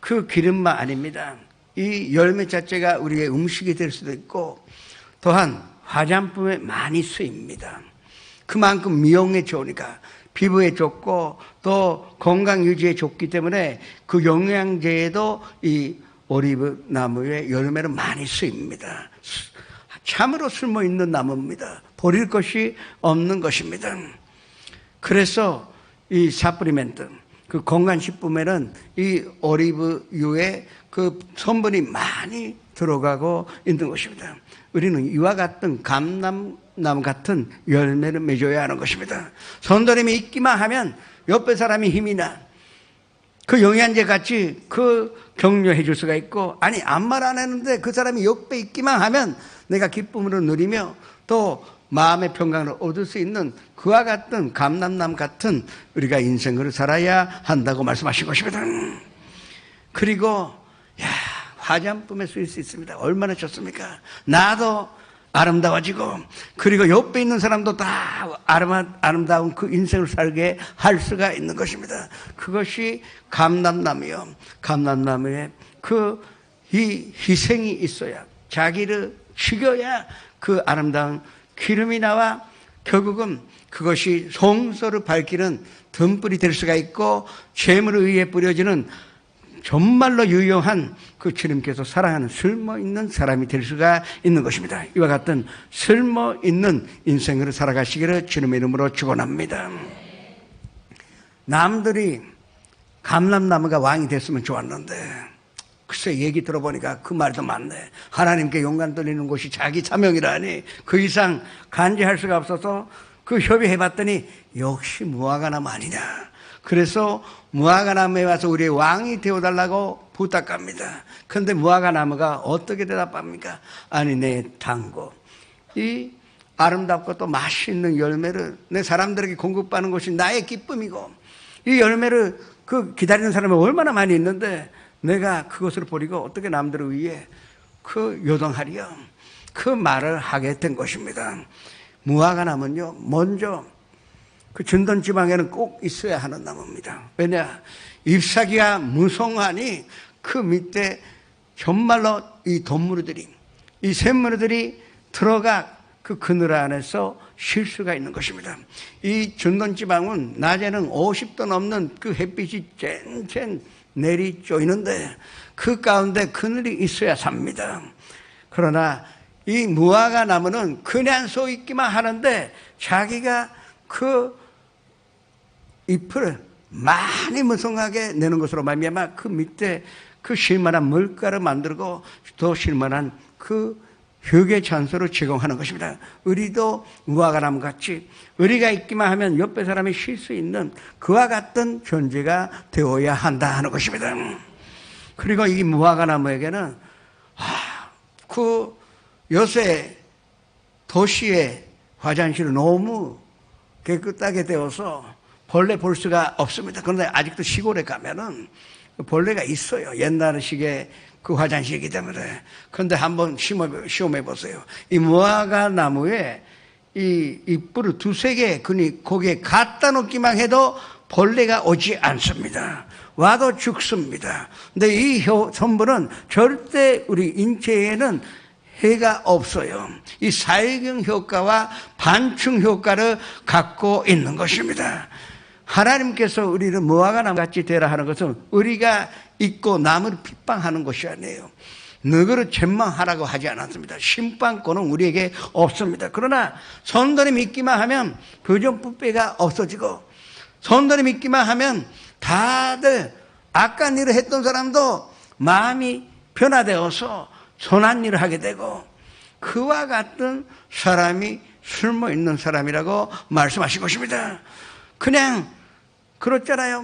그 기름만 아닙니다. 이 열매 자체가 우리의 음식이 될 수도 있고 또한 화장품에 많이 쓰입니다. 그만큼 미용에 좋으니까 피부에 좋고 또 건강 유지에 좋기 때문에 그 영양제에도 이 오리브 나무의 열매는 많이 쓰입니다. 참으로 숨어있는 나무입니다. 버릴 것이 없는 것입니다. 그래서 이 사프리멘트, 그 건강식품에는 이 오리브유의 그 성분이 많이 들어가고 있는 것입니다. 우리는 이와 같은 감람나무 같은 열매를 맺어야 하는 것입니다. 선도림이 있기만 하면 옆에 사람이 힘이 나. 그 영양제 같이 그 격려해 줄 수가 있고, 아니 아무 말 안 했는데 그 사람이 옆에 있기만 하면 내가 기쁨으로 누리며 또 마음의 평강을 얻을 수 있는 그와 같은 감람나무 같은 우리가 인생을 살아야 한다고 말씀하신 것입니다. 그리고 화장품에 쓰일 수 있습니다. 얼마나 좋습니까? 나도 아름다워지고 그리고 옆에 있는 사람도 다 아름다운 그 인생을 살게 할 수가 있는 것입니다. 그것이 감람나무요. 감람나무에 그 이 희생이 있어야, 자기를 죽여야 그 아름다운 기름이 나와 결국은 그것이 성소를 밝히는 등불이 될 수가 있고 재물을 위해 뿌려지는 정말로 유용한 그 주님께서 사랑하는 쓸모있는 사람이 될 수가 있는 것입니다. 이와 같은 쓸모있는 인생으로 살아가시기를 주님의 이름으로 축원합니다. 남들이 감람나무가 왕이 됐으면 좋았는데 글쎄 얘기 들어보니까 그 말도 맞네. 하나님께 용관 돌리는 것이 자기 사명이라니 그 이상 간제할 수가 없어서 그 협의해봤더니 역시 무화과나무 아니냐. 그래서 무화과나무에 와서 우리의 왕이 되어달라고 부탁합니다. 그런데 무화과나무가 어떻게 대답합니까? 아니 내 당고 이 아름답고 또 맛있는 열매를 내 사람들에게 공급하는 것이 나의 기쁨이고 이 열매를 그 기다리는 사람이 얼마나 많이 있는데 내가 그것을 버리고 어떻게 남들을 위해 그 요동하리요. 그 말을 하게 된 것입니다. 무화과나무는요, 먼저 그 전던 지방에는 꼭 있어야 하는 나무입니다. 왜냐? 잎사귀가 무성하니 그 밑에 정말로 이 동물들이, 이 샘물들이 들어가 그 그늘 안에서 쉴 수가 있는 것입니다. 이 전던 지방은 낮에는 50도 넘는 그 햇빛이 쨍쨍 내리 쪼이는데 그 가운데 그늘이 있어야 삽니다. 그러나 이 무화과 나무는 그냥 서 있기만 하는데 자기가 그 잎을 많이 무성하게 내는 것으로 말미암아 그 밑에 그 쉴만한 물가를 만들고 더 쉴만한 그 흙의 찬소를 제공하는 것입니다. 우리도 무화과 나무 같이 우리가 있기만 하면 옆에 사람이 쉴 수 있는 그와 같은 존재가 되어야 한다 하는 것입니다. 그리고 이 무화과 나무에게는 그 요새 도시의 화장실은 너무 깨끗하게 되어서 벌레 볼 수가 없습니다. 그런데 아직도 시골에 가면은 벌레가 있어요. 옛날식의 그 화장실이기 때문에. 그런데 한번 시험해 보세요. 이 무화과 나무에 이 잎을 두세 개 거기에 갖다 놓기만 해도 벌레가 오지 않습니다. 와도 죽습니다. 근데 이 성분은 절대 우리 인체에는 해가 없어요. 이 살균 효과와 반충 효과를 갖고 있는 것입니다. 하나님께서 우리를 무화과 나무같이 되라 하는 것은 우리가 있고 남을 핍박하는 것이 아니에요. 너그를 책망하라고 하지 않았습니다. 심판권은 우리에게 없습니다. 그러나 선들이 믿기만 하면 부정부패가 없어지고 선들이 믿기만 하면 다들 악한 일을 했던 사람도 마음이 변화되어서 선한 일을 하게 되고 그와 같은 사람이 쓸모있는 사람이라고 말씀하신 것입니다. 그냥 그렇잖아요.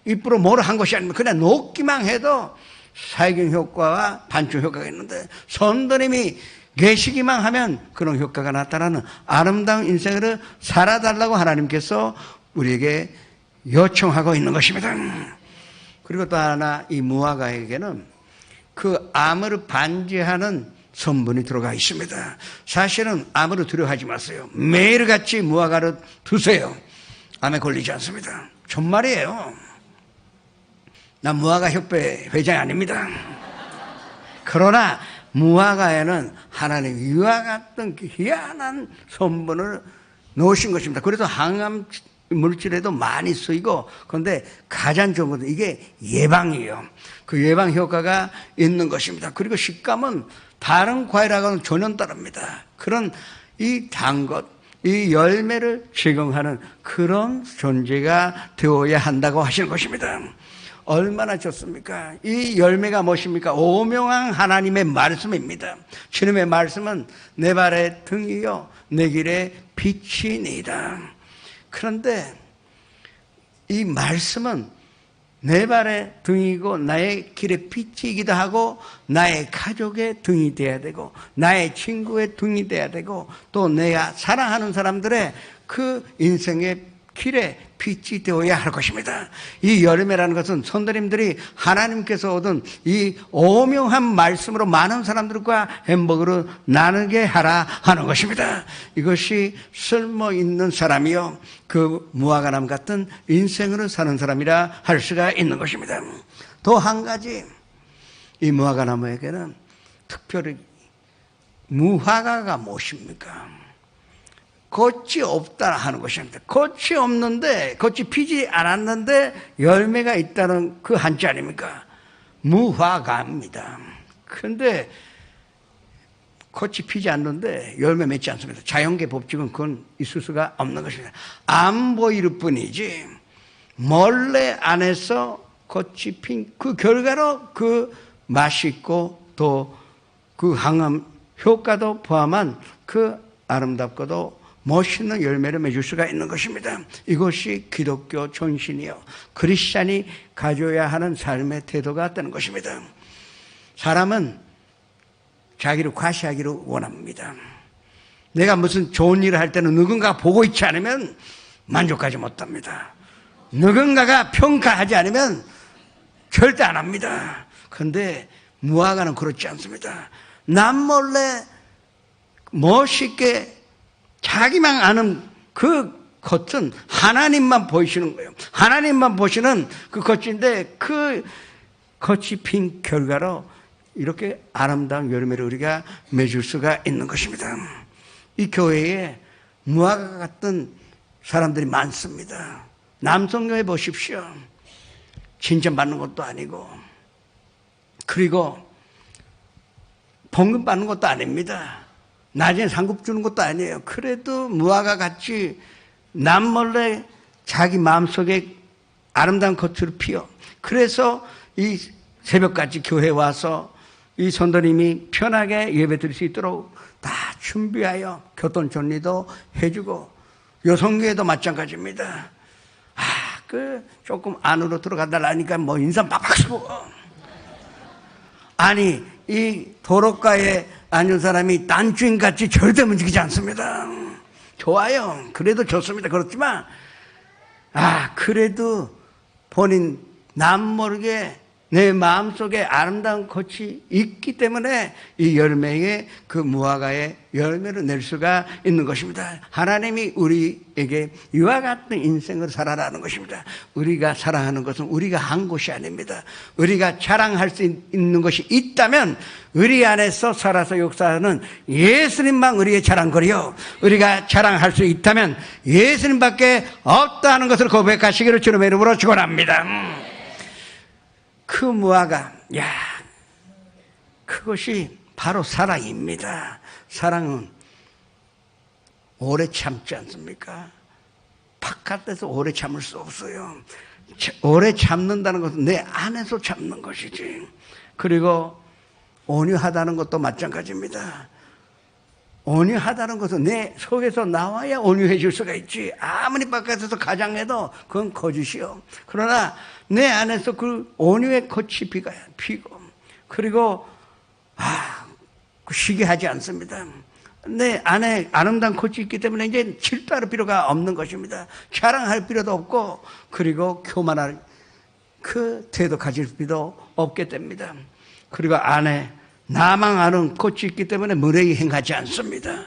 입으로 뭐를 한 것이 아니면 그냥 놓기만 해도 사회적 효과와 반증 효과가 있는데 선도님이 계시기만 하면 그런 효과가 나타나는 아름다운 인생을 살아달라고 하나님께서 우리에게 요청하고 있는 것입니다. 그리고 또 하나 이 무화과에게는 그 암을 반지하는 성분이 들어가 있습니다. 사실은 암으로 두려워하지 마세요. 매일같이 무화과를 드세요. 암에 걸리지 않습니다. 정말이에요. 난 무화과 협회 회장이 아닙니다. 그러나 무화과에는 하나님 이와 같은 희한한 성분을 넣으신 것입니다. 그래서 항암 물질에도 많이 쓰이고, 그런데 가장 좋은 것은 이게 예방이에요. 그 예방 효과가 있는 것입니다. 그리고 식감은 다른 과일하고는 전혀 다릅니다. 그런 이 단 것, 이 열매를 제공하는 그런 존재가 되어야 한다고 하시는 것입니다. 얼마나 좋습니까? 이 열매가 무엇입니까? 오명한 하나님의 말씀입니다. 주님의 말씀은 내 발의 등이요 내 길의 빛이니이다. 그런데 이 말씀은 내 발의 등이고 나의 길의 빛이기도 하고 나의 가족의 등이 되어야 되고 나의 친구의 등이 되어야 되고 또 내가 사랑하는 사람들의 그 인생의 길에 빛이 되어야 할 것입니다. 이 열매라는 것은 선도님들이 하나님께서 얻은 이 오명한 말씀으로 많은 사람들과 행복으로 나누게 하라 하는 것입니다. 이것이 쓸모있는 사람이요 그 무화과나무 같은 인생으로 사는 사람이라 할 수가 있는 것입니다. 또 한 가지, 이 무화과나무에게는 특별히 무화과가 무엇입니까? 겉이 없다 하는 것입니다. 겉이 없는데, 겉이 피지 않았는데 열매가 있다는 그 한자 아닙니까? 무화과입니다. 그런데 겉이 피지 않는데 열매 맺지 않습니다. 자연계 법칙은 그건 있을 수가 없는 것입니다. 안 보일 뿐이지 몰래 안에서 겉이 핀 그 결과로 그 맛있고 또 그 항암 효과도 포함한 그 아름답고도 멋있는 열매를 맺을 수가 있는 것입니다. 이것이 기독교 전신이요 크리스찬이 가져야 하는 삶의 태도가 되는 것입니다. 사람은 자기를 과시하기를 원합니다. 내가 무슨 좋은 일을 할 때는 누군가 보고 있지 않으면 만족하지 못합니다. 누군가가 평가하지 않으면 절대 안 합니다. 그런데 무화과는 그렇지 않습니다. 남몰래 멋있게 자기만 아는 그 겉은 하나님만 보이시는 거예요. 하나님만 보시는 그 겉인데 그 겉이 핀 결과로 이렇게 아름다운 열매를 우리가 맺을 수가 있는 것입니다. 이 교회에 무화과 같은 사람들이 많습니다. 남성교회 보십시오. 칭찬받는 것도 아니고 그리고 봉급 받는 것도 아닙니다. 나중에 상급 주는 것도 아니에요. 그래도 무화과 같이 남몰래 자기 마음속에 아름다운 겉을 피워. 그래서 이 새벽까지 교회에 와서 이 선도님이 편하게 예배 드릴 수 있도록 다 준비하여 교통 정리도 해주고 여성교회도 마찬가지입니다. 조금 안으로 들어가달라니까 뭐 인상 빡빡 쓰고. 아니, 이 도로가에 앉은 사람이 딴 주인같이 절대 움직이지 않습니다. 좋아요. 그래도 좋습니다. 그렇지만, 그래도 본인 남모르게 내 마음속에 아름다운 겉이 있기 때문에 이 열매에 그 무화과의 열매를 낼 수가 있는 것입니다. 하나님이 우리에게 이와 같은 인생을 살아라는 것입니다. 우리가 사랑하는 것은 우리가 한 것이 아닙니다. 우리가 자랑할 수 있는 것이 있다면 우리 안에서 살아서 역사하는 예수님만 우리의 자랑거리요, 우리가 자랑할 수 있다면 예수님밖에 없다는 것을 고백하시기를 주님의 이름으로 축원합니다. 그 무화과, 그것이 바로 사랑입니다. 사랑은 오래 참지 않습니까? 바깥에서 오래 참을 수 없어요. 오래 참는다는 것은 내 안에서 참는 것이지. 그리고 온유하다는 것도 마찬가지입니다. 온유하다는 것은 내 속에서 나와야 온유해질 수가 있지. 아무리 바깥에서 가장해도 그건 거짓이요. 그러나 내 안에서 그 온유의 꽃이 피고 그리고 쉬게 하지 않습니다. 내 안에 아름다운 꽃이 있기 때문에 이제 질투할 필요가 없는 것입니다. 자랑할 필요도 없고 그리고 교만할 그 태도 가질 필요도 없게 됩니다. 그리고 안에 나망하는 꽃이 있기 때문에 무례히 행하지 않습니다.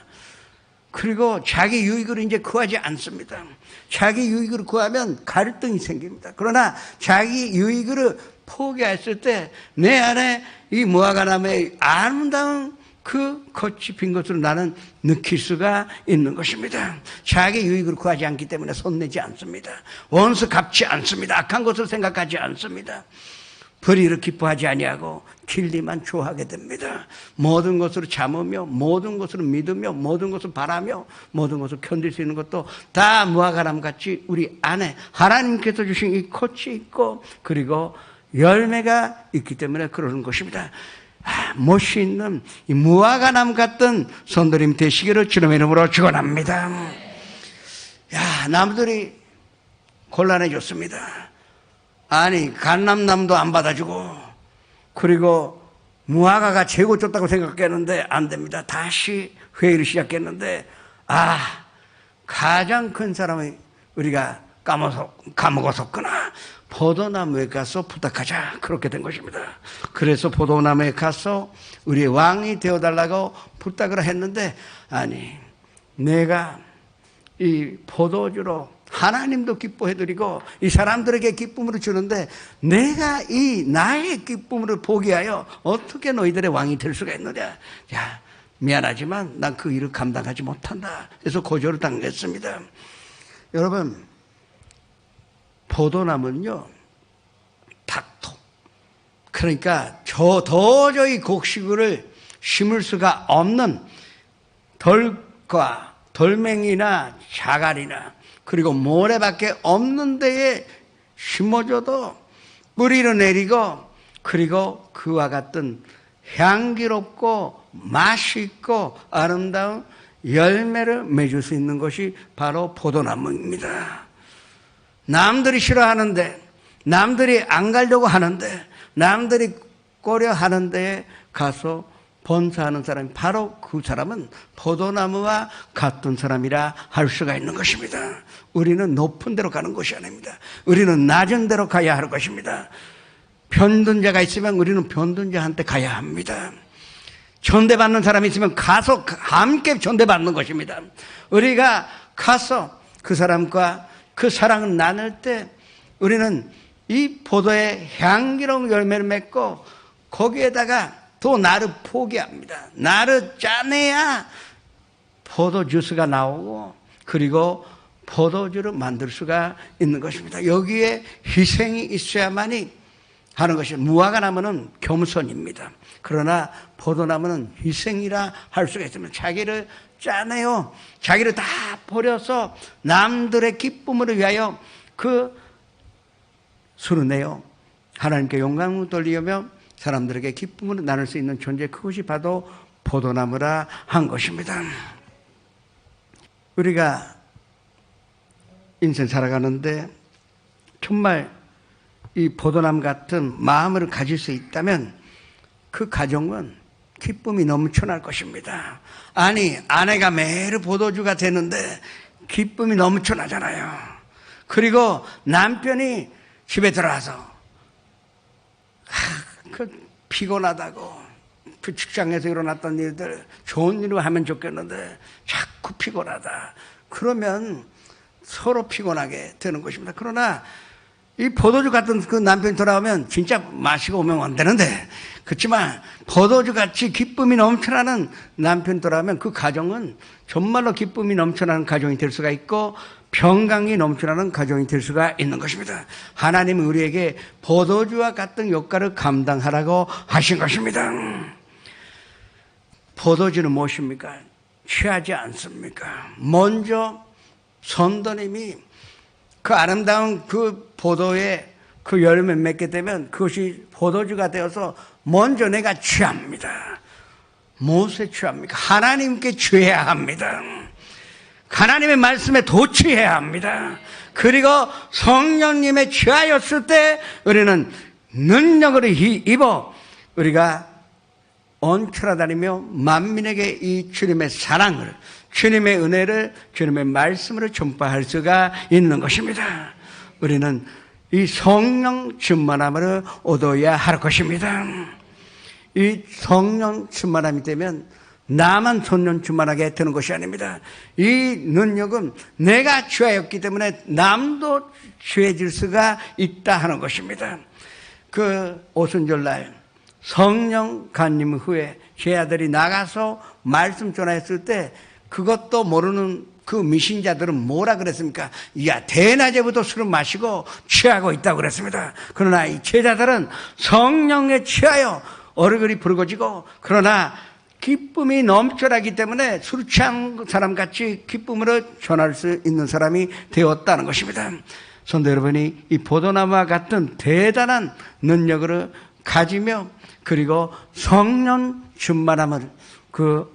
그리고 자기 유익을 이제 구하지 않습니다. 자기 유익을 구하면 갈등이 생깁니다. 그러나 자기 유익을 포기했을 때 내 안에 이 무화과나무의 아름다운 그 꽃이 핀 것으로 나는 느낄 수가 있는 것입니다. 자기 유익을 구하지 않기 때문에 손내지 않습니다. 원수 갚지 않습니다. 악한 것을 생각하지 않습니다. 불의를 기뻐하지 아니하고 진리만 좋아하게 됩니다. 모든 것으로 참으며 모든 것으로 믿으며 모든 것을 바라며 모든 것을 견딜 수 있는 것도 다 무화과나무같이 우리 안에 하나님께서 주신 이 꽃이 있고 그리고 열매가 있기 때문에 그러는 것입니다. 못이 있는 이 무화과나무 같은 손들임 되시기를 주님의 이름으로 축원합니다. 나무들이 곤란해졌습니다. 아니 감람나무도 안 받아주고 그리고 무화과가 최고 좋다고 생각했는데 안 됩니다. 다시 회의를 시작했는데 가장 큰 사람이 우리가 까먹었었구나. 포도나무에 가서 부탁하자. 그렇게 된 것입니다. 그래서 포도나무에 가서 우리의 왕이 되어달라고 부탁을 했는데 아니 내가 이 포도주로 하나님도 기뻐해드리고 이 사람들에게 기쁨을 주는데 내가 이 나의 기쁨을 포기하여 어떻게 너희들의 왕이 될 수가 있느냐. 미안하지만 난 그 일을 감당하지 못한다. 그래서 고조를 당했습니다. 여러분 포도나무는요 닥토 그러니까 도저히 곡식을 심을 수가 없는 덜과 돌멩이나 자갈이나 그리고 모래밖에 없는 데에 심어줘도 뿌리를 내리고 그리고 그와 같은 향기롭고 맛있고 아름다운 열매를 맺을 수 있는 것이 바로 포도나무입니다. 남들이 싫어하는데 남들이 안 가려고 하는데 남들이 꺼려 하는 데에 가서 번사하는 사람이 바로 그 사람은 포도나무와 같은 사람이라 할 수가 있는 것입니다. 우리는 높은 데로 가는 것이 아닙니다. 우리는 낮은 데로 가야 할 것입니다. 변둔 자가 있으면 우리는 변둔 자한테 가야 합니다. 전대받는 사람이 있으면 가서 함께 전대받는 것입니다. 우리가 가서 그 사람과 그 사랑을 나눌 때 우리는 이 포도의 향기로운 열매를 맺고 거기에다가 또 나를 포기합니다. 나를 짜내야 포도 주스가 나오고 그리고 포도주를 만들 수가 있는 것입니다. 여기에 희생이 있어야만이 하는 것이 무화과나무는 겸손입니다. 그러나 포도나무는 희생이라 할 수가 있습니다. 자기를 짜내요. 자기를 다 버려서 남들의 기쁨을 위하여 그 술을 내요. 하나님께 영광을 돌리며 사람들에게 기쁨을 나눌 수 있는 존재 그것이 바로 포도나무라 한 것입니다. 우리가 인생 살아가는데 정말 이 포도나무 같은 마음을 가질 수 있다면 그 가정은 기쁨이 넘쳐날 것입니다. 아니 아내가 매일 포도주가 되는데 기쁨이 넘쳐나잖아요. 그리고 남편이 집에 들어와서 피곤하다고 그 직장에서 일어났던 일들 좋은 일을 하면 좋겠는데 자꾸 피곤하다. 그러면 서로 피곤하게 되는 것입니다. 그러나 이 포도주 같은 그 남편이 돌아오면 진짜 마시고 오면 안 되는데 그렇지만 포도주 같이 기쁨이 넘쳐나는 남편이 돌아오면 그 가정은 정말로 기쁨이 넘쳐나는 가정이 될 수가 있고 평강이 넘쳐나는 가정이 될 수가 있는 것입니다. 하나님은 우리에게 포도주와 같은 역할을 감당하라고 하신 것입니다. 포도주는 무엇입니까? 취하지 않습니까? 먼저 선도님이 그 아름다운 그 포도의 그 열매 맺게 되면 그것이 포도주가 되어서 먼저 내가 취합니다. 무엇에 취합니까? 하나님께 취해야 합니다. 하나님의 말씀에 도취해야 합니다. 그리고 성령님에 취하였을 때 우리는 능력을 입어 우리가 언철하다니며 만민에게 이 주님의 사랑을, 주님의 은혜를, 주님의 말씀으로 전파할 수가 있는 것입니다. 우리는 이 성령 충만함을 얻어야 할 것입니다. 이 성령 충만함이 되면 나만 성령 충만하게 되는 것이 아닙니다. 이 능력은 내가 취하였기 때문에 남도 취해질 수가 있다 하는 것입니다. 그 오순절날 성령 간임 후에 제 아들이 나가서 말씀 전하였을 때 그것도 모르는 그 미신자들은 뭐라 그랬습니까? 야, 대낮에부터 술을 마시고 취하고 있다고 그랬습니다. 그러나 이 제자들은 성령에 취하여 얼굴이 붉어지고 그러나 기쁨이 넘쳐나기 때문에 술 취한 사람같이 기쁨으로 전할 수 있는 사람이 되었다는 것입니다. 성도 여러분이 이 포도나무와 같은 대단한 능력을 가지며 그리고 성령 충만함을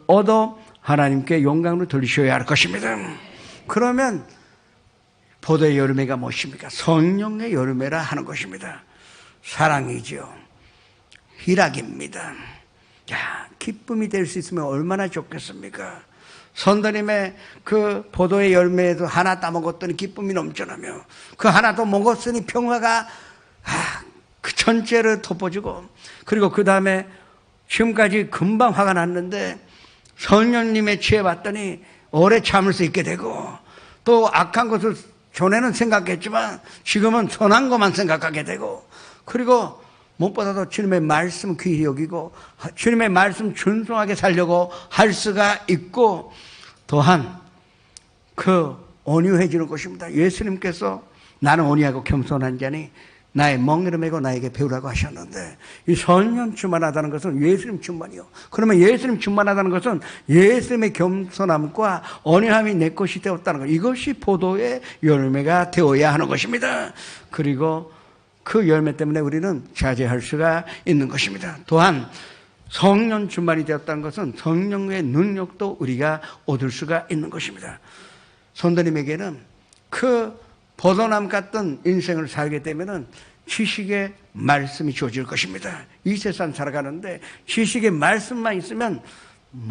얻어 하나님께 영광을 돌리셔야 할 것입니다. 그러면 포도의 열매가 무엇입니까? 성령의 열매라 하는 것입니다. 사랑이죠. 희락입니다. 야, 기쁨이 될 수 있으면 얼마나 좋겠습니까? 선도님의 그 포도의 열매에도 하나 따먹었더니 기쁨이 넘쳐나며 그 하나 더 먹었으니 평화가 그 전체를 덮어주고 그리고 그 다음에 지금까지 금방 화가 났는데 성령님에 취해봤더니 오래 참을 수 있게 되고 또 악한 것을 전에는 생각했지만 지금은 선한 것만 생각하게 되고 그리고 무엇보다도 주님의 말씀 귀히 여기고 주님의 말씀 준송하게 살려고 할 수가 있고 또한 그 온유해지는 것입니다. 예수님께서 나는 온유하고 겸손한 자니 나의 멍에를 메고 나에게 배우라고 하셨는데 이 성령 충만하다는 것은 예수님 충만이요. 그러면 예수님 충만하다는 것은 예수님의 겸손함과 온유함이 내 것이 되었다는 것. 이것이 포도의 열매가 되어야 하는 것입니다. 그리고 그 열매 때문에 우리는 자제할 수가 있는 것입니다. 또한 성령 충만이 되었다는 것은 성령의 능력도 우리가 얻을 수가 있는 것입니다. 성도님에게는 그 포도나무 같은 인생을 살게 되면은 지식의 말씀이 주어질 것입니다. 이 세상 살아가는데 지식의 말씀만 있으면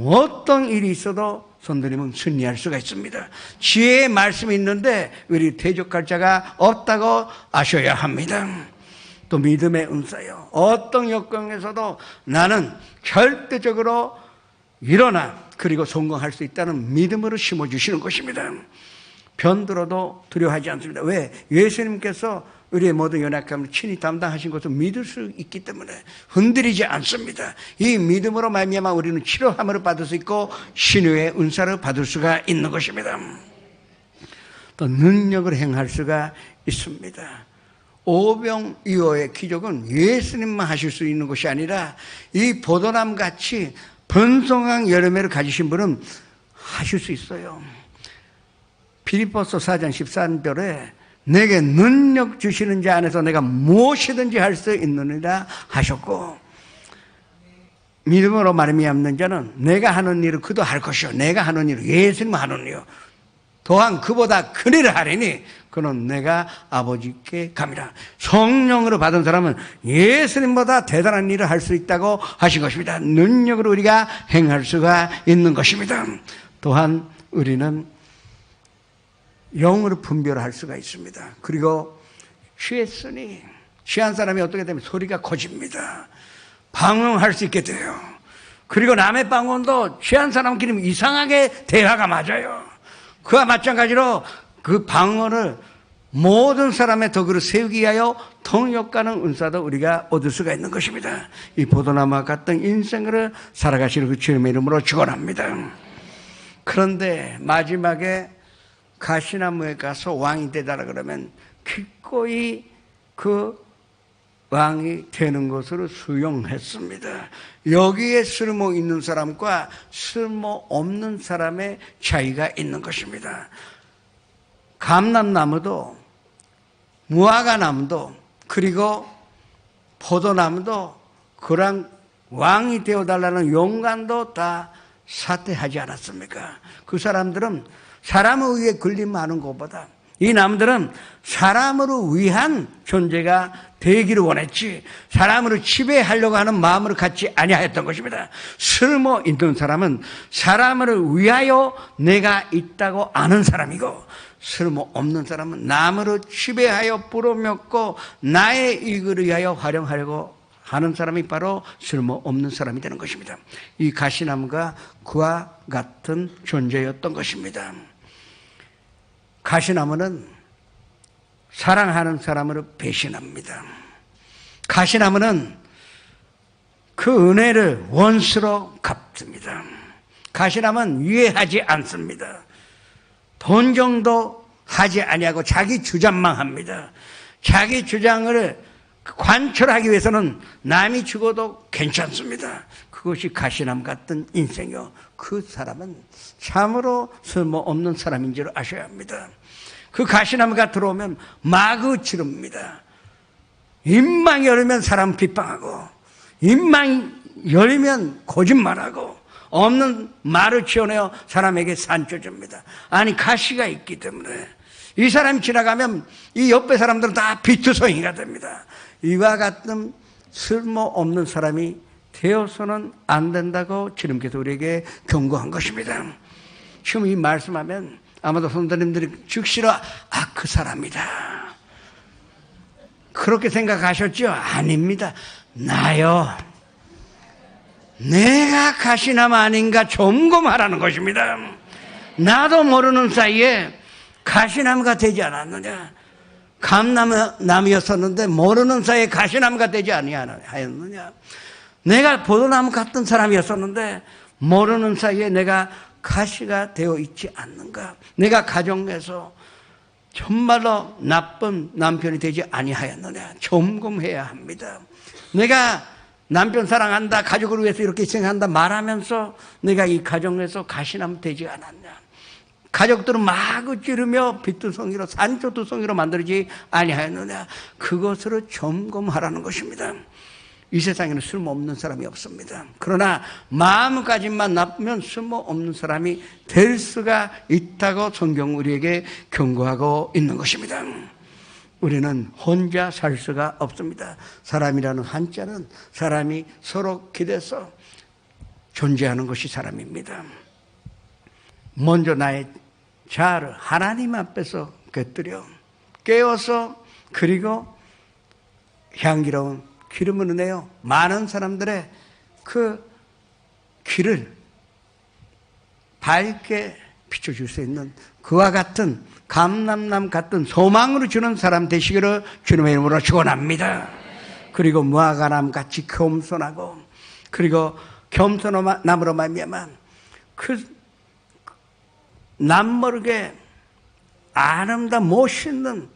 어떤 일이 있어도 성도님은 승리할 수가 있습니다. 지혜의 말씀이 있는데 우리 대적할 자가 없다고 아셔야 합니다. 또 믿음의 은사요. 어떤 역경에서도 나는 절대적으로 일어나 그리고 성공할 수 있다는 믿음으로 심어주시는 것입니다. 변들어도 두려워하지 않습니다. 왜? 예수님께서 우리의 모든 연약함을 친히 담당하신 것을 믿을 수 있기 때문에 흔들리지 않습니다. 이 믿음으로 말미암아 우리는 치료함을 받을 수 있고 신유의 은사를 받을 수가 있는 것입니다. 또 능력을 행할 수가 있습니다. 오병이어의 기적은 예수님만 하실 수 있는 것이 아니라 이 포도나무같이 번성한 열매를 가지신 분은 하실 수 있어요. 빌립보서 4장 13절에 내게 능력 주시는 자 안에서 내가 무엇이든지 할 수 있느니라 하셨고 믿음으로 말미암는 자는 내가 하는 일을 그도 할 것이요 내가 하는 일을 예수님 하는 일이요 또한 그보다 큰 일을 하리니 그는 내가 아버지께 감이라. 성령으로 받은 사람은 예수님보다 대단한 일을 할 수 있다고 하신 것입니다. 능력으로 우리가 행할 수가 있는 것입니다. 또한 우리는 영으로 분별할 수가 있습니다. 그리고 취했으니 취한 사람이 어떻게 되면 소리가 커집니다. 방언할 수 있게 돼요. 그리고 남의 방언도 취한 사람끼리 이상하게 대화가 맞아요. 그와 마찬가지로 그 방언을 모든 사람의 덕으로 세우기 위하여 통역하는 은사도 우리가 얻을 수가 있는 것입니다. 이 포도나무와 같은 인생을 살아가시는 그 주님의 이름으로 축원합니다. 그런데 마지막에 가시나무에 가서 왕이 되다라 그러면 기꺼이 그 왕이 되는 것으로 수용했습니다. 여기에 쓸모 있는 사람과 쓸모 없는 사람의 차이가 있는 것입니다. 감람나무도 무화과나무도 그리고 포도나무도 그랑 왕이 되어달라는 용관도 다 사퇴하지 않았습니까? 그 사람들은 사람에 의해 군림하는 것보다 이 나무들은 사람으로 위한 존재가 되기를 원했지 사람으로 지배하려고 하는 마음으로 갖지 아니하였던 것입니다. 쓸모 있는 사람은 사람을 위하여 내가 있다고 아는 사람이고 쓸모 없는 사람은 남으로 지배하여 뿌려먹고 나의 이익을 위하여 활용하려고 하는 사람이 바로 쓸모 없는 사람이 되는 것입니다. 이 가시나무가 그와 같은 존재였던 것입니다. 가시나무는 사랑하는 사람으로 배신합니다. 가시나무는 그 은혜를 원수로 갚습니다. 가시나무는 이해하지 않습니다. 돈 정도 하지 아니하고 자기 주장만 합니다. 자기 주장을 관철하기 위해서는 남이 죽어도 괜찮습니다. 그것이 가시나무 같은 인생이요. 그 사람은 참으로 쓸모없는 사람인 줄 아셔야 합니다. 그 가시나무가 들어오면 마구 지릅니다. 입만 열면 사람 비방하고 입만 열면 거짓말하고 없는 말을 지어내어 사람에게 산조줍니다. 아니 가시가 있기 때문에 이 사람이 지나가면 이 옆에 사람들은 다 비투성이가 됩니다. 이와 같은 쓸모없는 사람이 되어서는 안 된다고 주님께서 우리에게 경고한 것입니다. 지금 이 말씀하면 아마도 성도님들이 즉시로 그 사람이다 그렇게 생각하셨죠? 아닙니다. 나요. 내가 가시나무 아닌가 점검하라는 것입니다. 나도 모르는 사이에 가시나무가 되지 않았느냐. 감나무였었는데 모르는 사이에 가시나무가 되지 아니하였느냐. 내가 포도나무 같은 사람이었었는데 모르는 사이에 내가 가시가 되어 있지 않는가. 내가 가정에서 정말로 나쁜 남편이 되지 아니하였느냐. 점검해야 합니다. 내가 남편 사랑한다, 가족을 위해서 이렇게 생각한다 말하면서 내가 이 가정에서 가시나무 되지 않았냐. 가족들은 마구 찌르며 비투성이로 산조투성이로 만들지 아니하였느냐. 그것으로 점검하라는 것입니다. 이 세상에는 쓸모없는 사람이 없습니다. 그러나 마음가짐만 나쁘면 쓸모없는 사람이 될 수가 있다고 성경 우리에게 경고하고 있는 것입니다. 우리는 혼자 살 수가 없습니다. 사람이라는 한자는 사람이 서로 기대서 존재하는 것이 사람입니다. 먼저 나의 자아를 하나님 앞에서 꿰뚫여 깨워서 그리고 향기로운 기름을 내어 많은 사람들의 그 길을 밝게 비춰줄 수 있는 그와 같은 감람나무 같은 소망으로 주는 사람 되시기를 주님의 이름으로 축원합니다. 그리고 무화과나무 같이 겸손하고 그리고 겸손함으로 말미암아 그 남모르게 아름다운 멋있는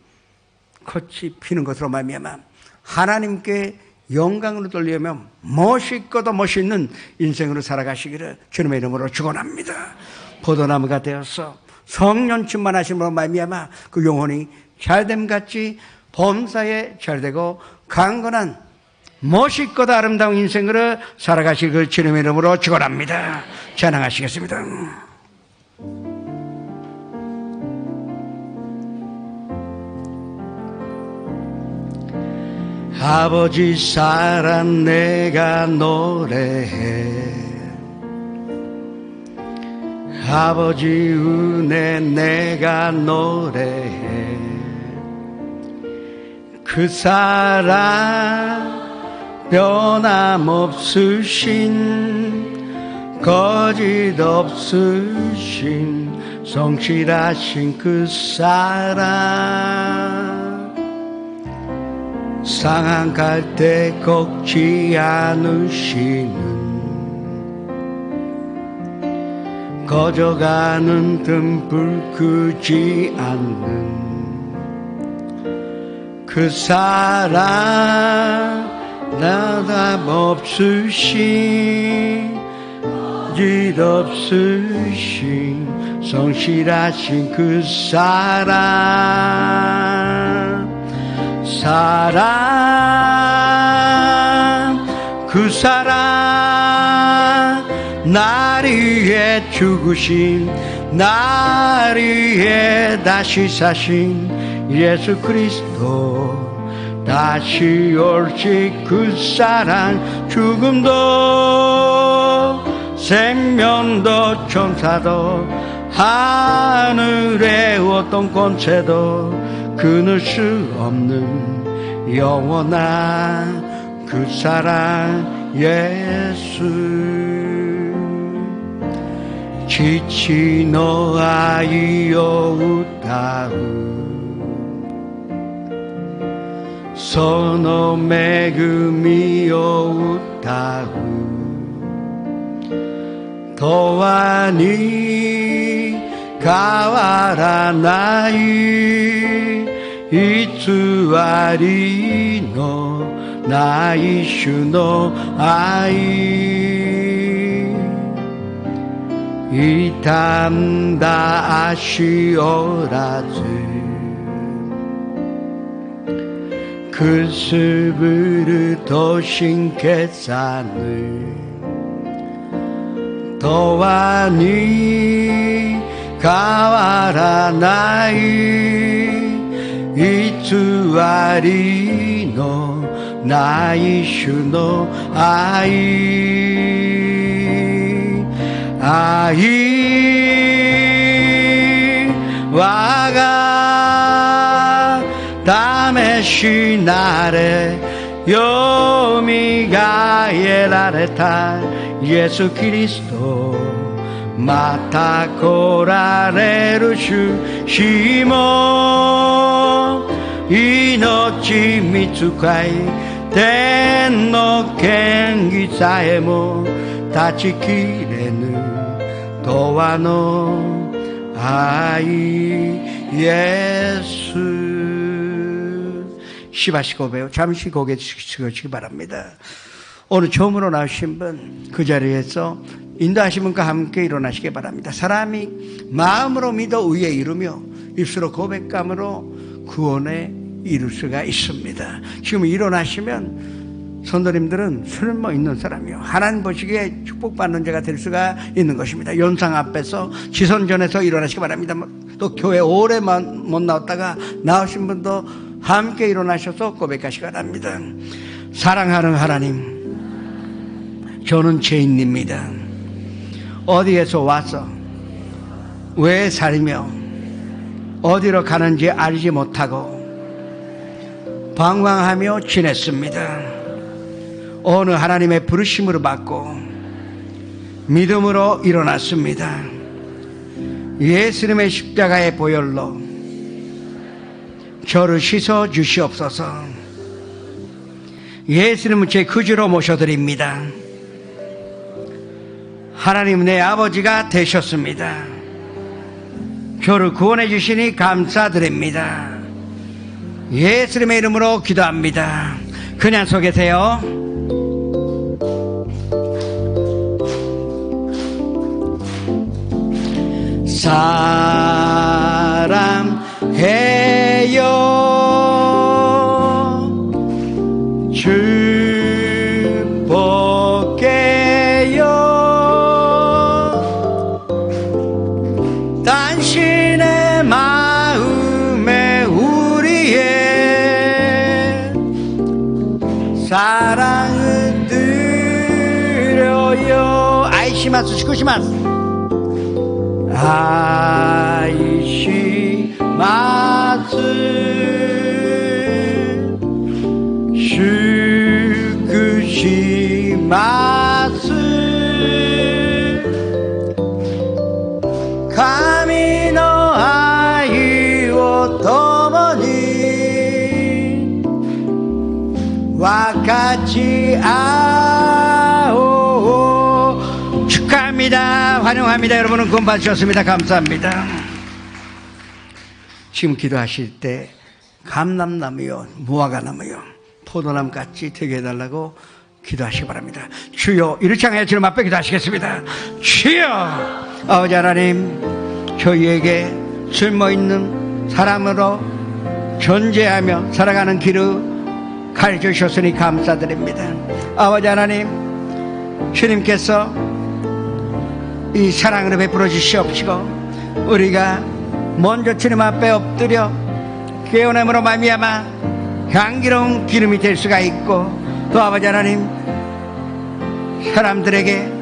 꽃이 피는 것으로 말미암아 하나님께 영광으로 돌리려면 멋있고도 멋있는 인생으로 살아가시기를 주님의 이름으로 축원합니다. 포도나무가 되어서 성령 충만하심으로 말미암아 그 영혼이 잘됨같이 범사에 잘되고 강건한 멋있고도 아름다운 인생으로 살아가시기를 주님의 이름으로 축원합니다. 찬양하시겠습니다. 아버지 사랑 내가 노래해 아버지 은혜 내가 노래해 그 사랑 변함없으신 거짓 없으신 성실하신 그 사랑 상한 때 꺾지 않으시는 꺼져가는 등불 끄지 않는 그 사랑 나답 없으신 짓 없으신 성실하신 그 사랑 사랑 그 사랑 날 위해 죽으신 날 위해 다시 사신 예수 그리스도 다시 올지 그 사랑 죽음도 생명도 천사도 하늘의 어떤 권세도 끊을 수 없는 영원한 그 사랑 예수 지친 아이여 웃다우 선어 매금이여 웃다우 도와니 가와라 나이 이투아리노 나이슈노 아이 이탐다 아시오라즈 그 스브르 도신케산을 도와니 가와라 나이 이투아리노 나이슈노 아이 아이 와가 다메시 나레 요미가 예라레타 예수 그리스도 마타코라레루슈 시모 이노치 미츠카이 텐노 켄기사에모 다치키레누 도와노 아이 예수 시바시고 배우 잠시 고개 숙여주시기 바랍니다. 오늘 처음으로 나오신 분 그 자리에서 인도하신 분과 함께 일어나시기 바랍니다. 사람이 마음으로 믿어 의에 이르며 입술로 고백함으로 구원에 이룰 수가 있습니다. 지금 일어나시면 성도님들은 쓸모 있는 사람이요 하나님 보시기에 축복받는 자가 될 수가 있는 것입니다. 연상 앞에서 지선전에서 일어나시기 바랍니다. 또 교회 오래만 못 나왔다가 나오신 분도 함께 일어나셔서 고백하시기 바랍니다. 사랑하는 하나님, 저는 죄인입니다. 어디에서 와서 왜 살며 어디로 가는지 알지 못하고 방황하며 지냈습니다. 오늘 하나님의 부르심으로 받고 믿음으로 일어났습니다. 예수님의 십자가의 보혈로 저를 씻어 주시옵소서. 예수님은 제 구주로 모셔드립니다. 하나님 내 아버지가 되셨습니다. 저를 구원해 주시니 감사드립니다. 예수님의 이름으로 기도합니다. 그냥 서 계세요. 사랑해요 축복해요 당신의 마음에 우리의 사랑을 드려요. 아이시마스 시쿠시마스 아이시마스 슈쿠시마스 카미노 아이오 도모니 와카치 아오 축하합니다. 환영합니다. 여러분은 구원 받으셨습니다. 감사합니다. 지금 기도하실 때 감람나무요 무화과나무요 포도나무같이 되게 해달라고 기도하시기 바랍니다. 주여 이렇게 향해 주님 앞에 기도하시겠습니다. 주여 아버지 하나님 저희에게 쓸모있는 사람으로 존재하며 살아가는 길을 가르쳐 주셨으니 감사드립니다. 아버지 하나님, 주님께서 이 사랑으로 베풀어 주시옵시고 우리가 먼저 주님 앞에 엎드려 깨어남으로 말미암아 향기로운 기름이 될 수가 있고, 또 아버지 하나님, 사람들에게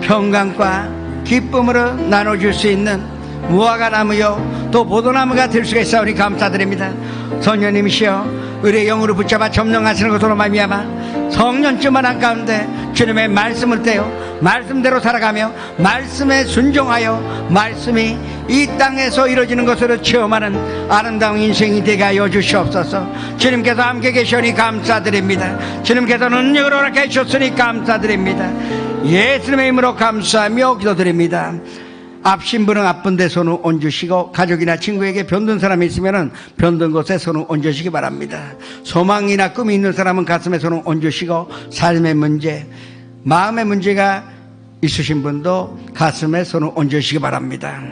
평강과 기쁨으로 나눠줄 수 있는 무화과 나무요 또 포도나무가 될 수가 있사오니 감사드립니다. 성령님이시여 우리의 영으로 붙잡아 점령하시는 것으로 말미암아 성령쯤만 한가운데 주님의 말씀을 떼어 말씀대로 살아가며 말씀에 순종하여 말씀이 이 땅에서 이루어지는 것으로 체험하는 아름다운 인생이 되게 하여 주시옵소서. 주님께서 함께 계시오니 감사드립니다. 주님께서 능력을 허락해 주셨으니 감사드립니다. 예수님의 이름으로 감사하며 기도드립니다. 앞신부는 아픈 데 손을 얹으시고 가족이나 친구에게 병든 사람이 있으면 병든 곳에 손을 얹으시기 바랍니다. 소망이나 꿈이 있는 사람은 가슴에 손을 얹으시고 삶의 문제, 마음의 문제가 있으신 분도 가슴에 손을 얹으시기 바랍니다.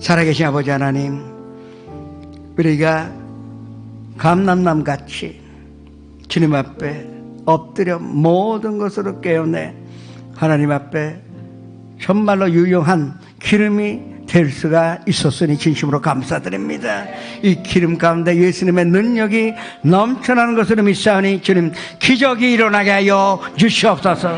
살아계신 아버지 하나님, 우리가 감람나무같이 주님 앞에 엎드려 모든 것으로 깨어내 하나님 앞에 정말로 유용한 기름이 될 수가 있었으니 진심으로 감사드립니다. 이 기름 가운데 예수님의 능력이 넘쳐나는 것으로 믿사오니 주님 기적이 일어나게 하여 주시옵소서.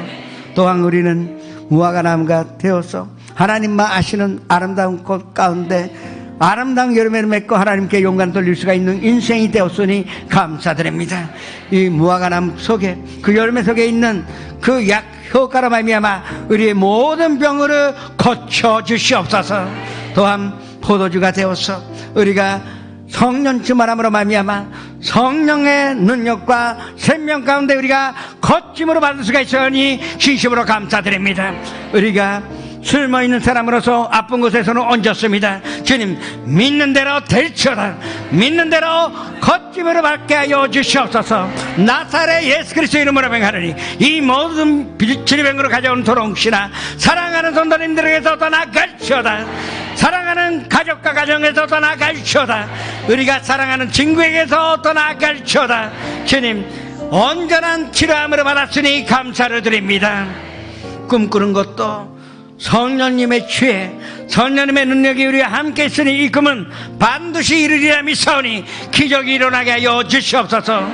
또한 우리는 무화과 나무가 되어서 하나님만 아시는 아름다운 꽃 가운데 아름다운 열매를 맺고 하나님께 용감 돌릴 수가 있는 인생이 되었으니 감사드립니다. 이 무화과 나무 속에 그 열매 속에 있는 그 약 효과로 말미암아 우리의 모든 병을 고쳐 주시옵소서. 또한 포도주가 되어서 우리가 성령 충만함으로 말미암아 성령의 능력과 생명 가운데 우리가 거침으로 받을 수가 있으니 진심으로 감사드립니다. 우리가 숨어있는 사람으로서 아픈 곳에서는 얹었습니다. 주님 믿는 대로 될지어다. 믿는 대로 거침으로 받게 하여 주시옵소서. 나사렛 예수 그리스도 이름으로 명하노니 이 모든 질병으로 가져온 도롱시나 사랑하는 성도님들에게서 떠나갈지어다. 사랑하는 가족과 가정에서 떠나갈지어다. 우리가 사랑하는 친구에게서 떠나갈지어다. 주님 온전한 치료함으로 받았으니 감사를 드립니다. 꿈꾸는 것도 성령님의 지혜, 성령님의 능력이 우리와 함께 있으니 이 꿈은 반드시 이루리라 믿사오니 기적이 일어나게 하여 주시옵소서.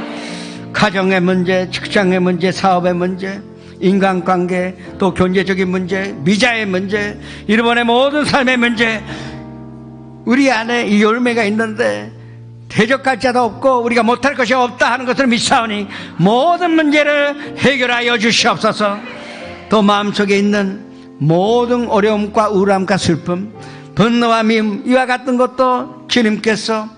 가정의 문제, 직장의 문제, 사업의 문제, 인간관계, 또 경제적인 문제, 미자의 문제, 일본의 모든 삶의 문제, 우리 안에 이 열매가 있는데 대적할 자도 없고 우리가 못할 것이 없다 하는 것을 믿사오니 모든 문제를 해결하여 주시옵소서. 또 마음속에 있는 모든 어려움과 우울함과 슬픔, 분노와 미움 이와 같은 것도 주님께서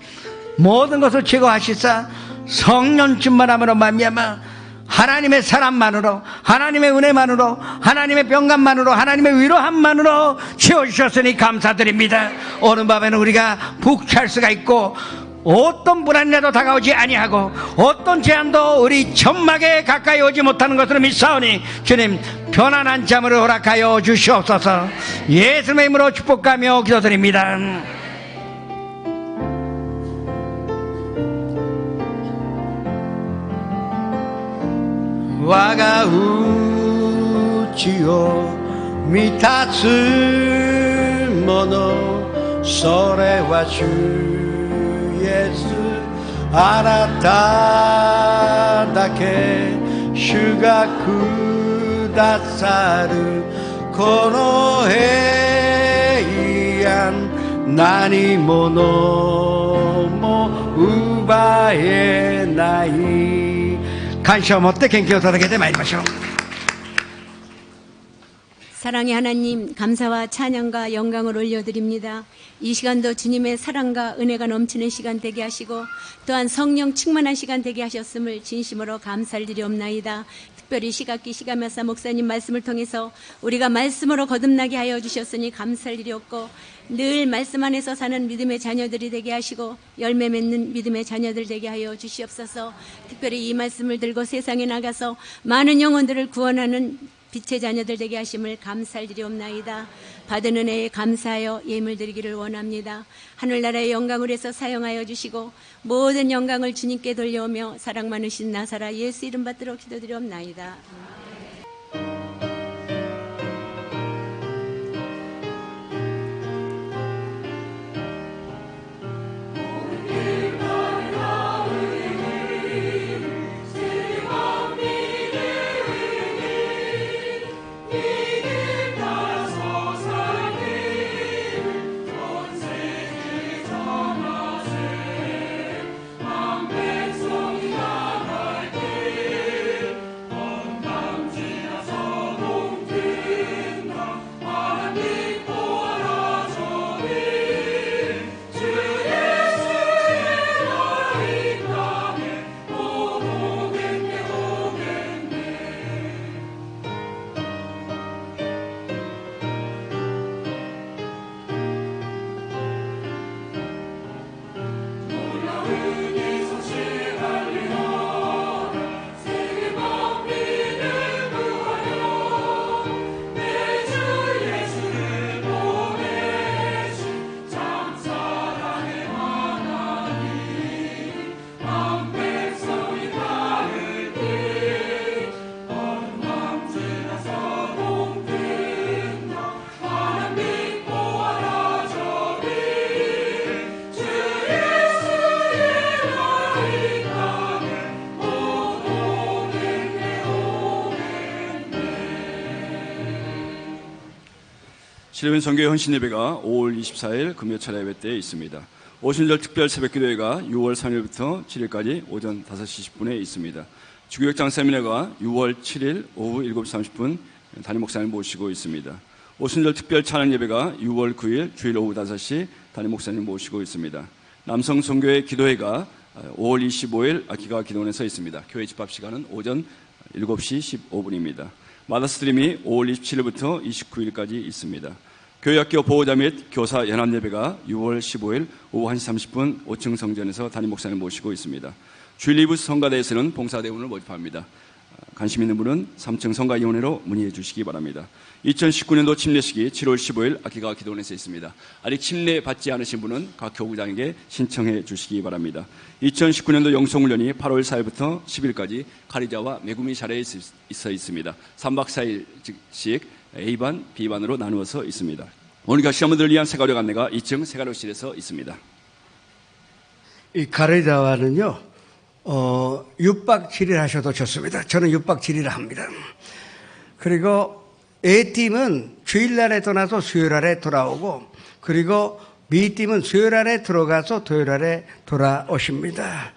모든 것을 제거하시사 성령 충만함으로 말미암아 하나님의 사랑만으로, 하나님의 은혜만으로, 하나님의 평강만으로, 하나님의 위로함만으로 채워주셨으니 감사드립니다. 오늘 밤에는 우리가 푹 잘 수가 있고 어떤 불안이라도 다가오지 아니하고 어떤 제한도 우리 점막에 가까이 오지 못하는 것으로 믿사오니 주님 편안한 잠을 허락하여 주시옵소서. 예수님의 이름으로 축복하며 기도드립니다.我が内を満たすものそれは主イエスあなただけ主がくださるこの平安何者も奪えない感謝を持って献金を捧げてまいりましょう。 사랑의 하나님, 감사와 찬양과 영광을 올려드립니다. 이 시간도 주님의 사랑과 은혜가 넘치는 시간 되게 하시고 또한 성령 충만한 시간 되게 하셨음을 진심으로 감사를 드리옵나이다. 특별히 시각기 시가면사 목사님 말씀을 통해서 우리가 말씀으로 거듭나게 하여 주셨으니 감사를 드렸고 늘 말씀 안에서 사는 믿음의 자녀들이 되게 하시고 열매 맺는 믿음의 자녀들 되게 하여 주시옵소서. 특별히 이 말씀을 들고 세상에 나가서 많은 영혼들을 구원하는 빛의 자녀들 되게 하심을 감사드리옵나이다. 받은 은혜에 감사하여 예물 드리기를 원합니다. 하늘나라의 영광을 해서 사용하여 주시고 모든 영광을 주님께 돌려오며 사랑 많으신 나사라 예수 이름 받들어 기도드리옵나이다. 시대변 선교회 헌신 예배가 5월 24일 금요 철야 예배 때에 있습니다. 오순절 특별 새벽 기도회가 6월 3일부터 7일까지 오전 5시 10분에 있습니다. 주교역장 세미나가 6월 7일 오후 7시 30분 담임 목사님 모시고 있습니다. 오순절 특별 찬양 예배가 6월 9일 주일 오후 5시 담임 목사님 모시고 있습니다. 남성 선교회 기도회가 5월 25일 아키가 기도원에서 있습니다. 교회 집합 시간은 오전 7시 15분입니다. 마다스트림이 5월 27일부터 29일까지 있습니다. 교회학교 보호자 및 교사 연합예배가 6월 15일 오후 1시 30분 5층 성전에서 담임 목사님 모시고 있습니다. 주일 리브 성가대에서는 봉사대원을 모집합니다. 관심 있는 분은 3층 성가위원회로 문의해 주시기 바랍니다. 2019년도 침례식이 7월 15일 아키가 기도원에서 있습니다. 아직 침례 받지 않으신 분은 각 교구장에게 신청해 주시기 바랍니다. 2019년도 영성훈련이 8월 4일부터 10일까지 가리자와 메구미 샤레에 있어 있습니다. 3박 4일씩 A반, B반으로 나누어서 있습니다. 오늘 시험원들을 위한 세가력 안내가 2층 세가력실에서 있습니다. 이 가르자와는요 6박 7일 하셔도 좋습니다. 저는 6박 7일 합니다. 그리고 A팀은 주일날에 떠나서 수요일날에 돌아오고, 그리고 B팀은 수요일날에 들어가서 토요일날에 돌아오십니다.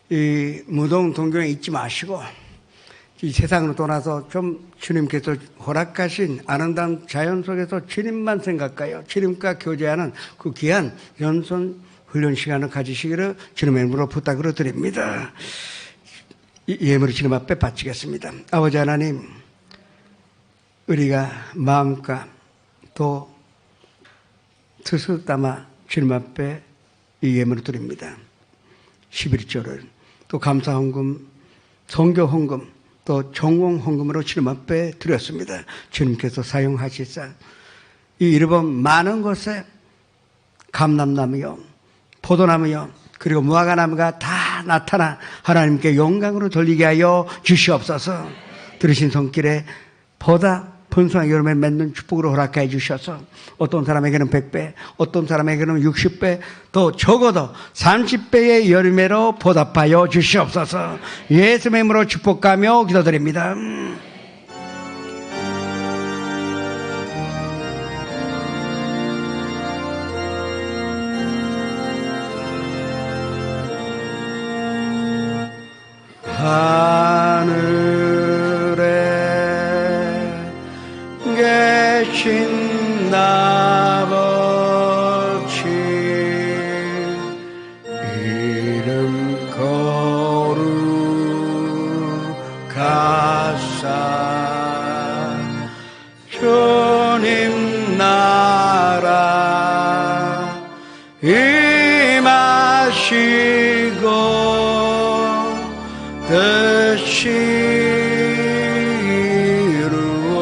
이 무동 동경에 잊지 마시고 이 세상으로 떠나서 좀 주님께서 허락하신 아름다운 자연 속에서 주님만 생각하여 주님과 교제하는 그 귀한 연손 훈련 시간을 가지시기를 주님의 이름으로 부탁으로 드립니다. 예물을 주님 앞에 바치겠습니다. 아버지 하나님, 우리가 마음과 또 뜻을 담아 주님 앞에 이 예물을 드립니다. 11조를 또 감사 헌금, 선교 헌금, 또 정공 헌금으로 주님 앞에 드렸습니다. 주님께서 사용하시사 이 일본 많은 곳에 감람나무요, 포도나무요, 그리고 무화과나무가 다 나타나 하나님께 영광으로 돌리게 하여 주시옵소서. 들으신 손길에 보다 번성하게 여름에 맺는 축복으로 허락해 주셔서 어떤 사람에게는 100배, 어떤 사람에게는 60배, 또 적어도 30배의 열매로 보답하여 주시옵소서. 예수의 이름으로 축복하며 기도드립니다. 하늘에 계신 아버지 이름 거룩하사 주님 나라 임하시고 뜻이 이루어지시고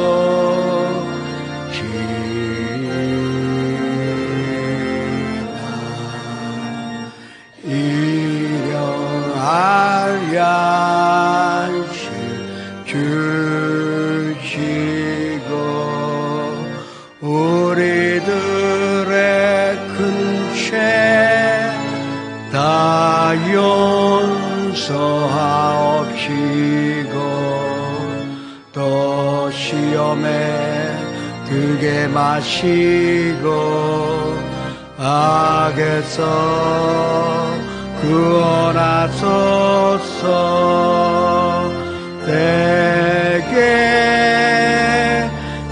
용서하옵시고 또 시험에 들게 마시고 악에서 구원하소서. 내게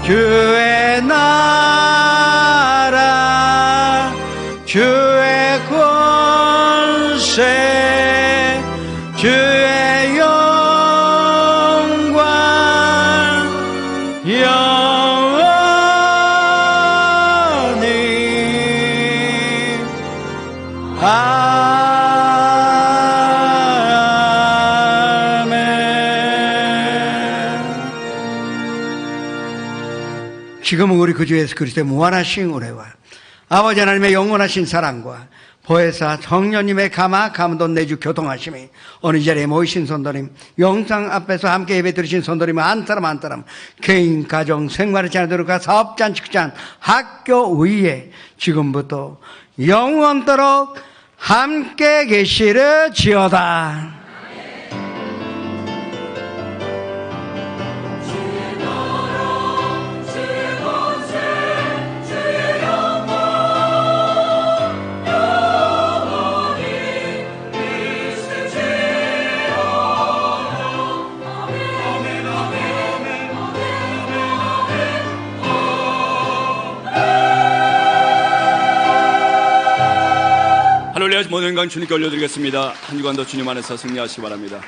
주의 나라 주의 권세 주의 영광 영원히 지금은 우리 구주 예수 그리스도의 무한하신 은혜와 아버지 하나님의 영원하신 사랑과 보혜사 성령님의 감화 감돈 내주 교통하심이 어느 이 자리에 모이신 성도님, 영상 앞에서 함께 예배 드리신 성도님 한 사람 한 사람 개인, 가정, 생활의 자녀들과 사업장, 직장, 학교 위에 지금부터 영원토록 함께 계시르지어다. 할렐루야. 모든 영광 주님께 올려드리겠습니다. 한 주간도 주님 안에서 승리하시기 바랍니다.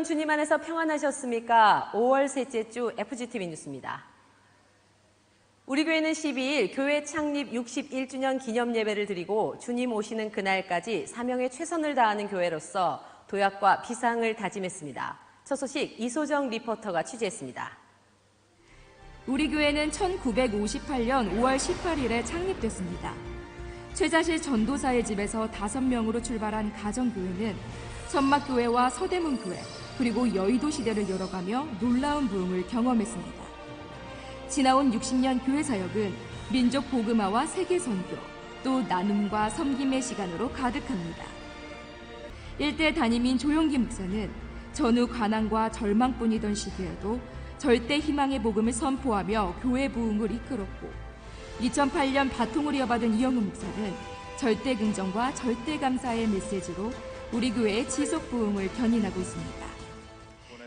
여러분 주님 안에서 평안하셨습니까? 5월 셋째 주 FGTV 뉴스입니다. 우리 교회는 12일 교회 창립 61주년 기념 예배를 드리고 주님 오시는 그날까지 사명에 최선을 다하는 교회로서 도약과 비상을 다짐했습니다. 첫 소식 이소정 리포터가 취재했습니다. 우리 교회는 1958년 5월 18일에 창립됐습니다. 최자실 전도사의 집에서 5명으로 출발한 가정교회는 천막교회와 서대문교회 그리고 여의도 시대를 열어가며 놀라운 부흥을 경험했습니다. 지나온 60년 교회 사역은 민족 복음화와 세계 선교, 또 나눔과 섬김의 시간으로 가득합니다. 일대 담임인 조용기 목사는 전후 가난과 절망뿐이던 시기에도 절대 희망의 복음을 선포하며 교회 부흥을 이끌었고 2008년 바통을 이어받은 이영우 목사는 절대 긍정과 절대 감사의 메시지로 우리 교회의 지속 부흥을 견인하고 있습니다.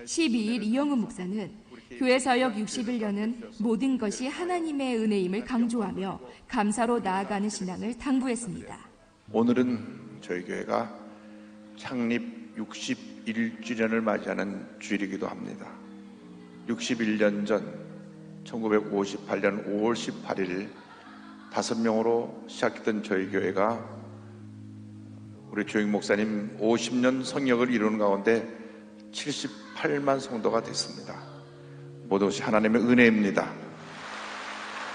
12일 이영우 목사는 교회 사역 61년은 모든 것이 하나님의 은혜임을 강조하며 감사로 나아가는 신앙을 당부했습니다. 오늘은 저희 교회가 창립 61주년을 맞이하는 주일이기도 합니다. 61년 전 1958년 5월 18일 5명으로 시작했던 저희 교회가 우리 조영 목사님 50년 성역을 이루는 가운데 78만 성도가 됐습니다. 모든 것이 하나님의 은혜입니다.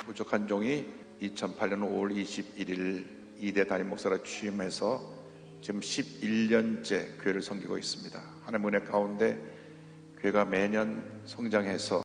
부족한 종이 2008년 5월 21일 2대 담임 목사로 취임해서 지금 11년째 교회를 섬기고 있습니다. 하나님의 은혜 가운데 교회가 매년 성장해서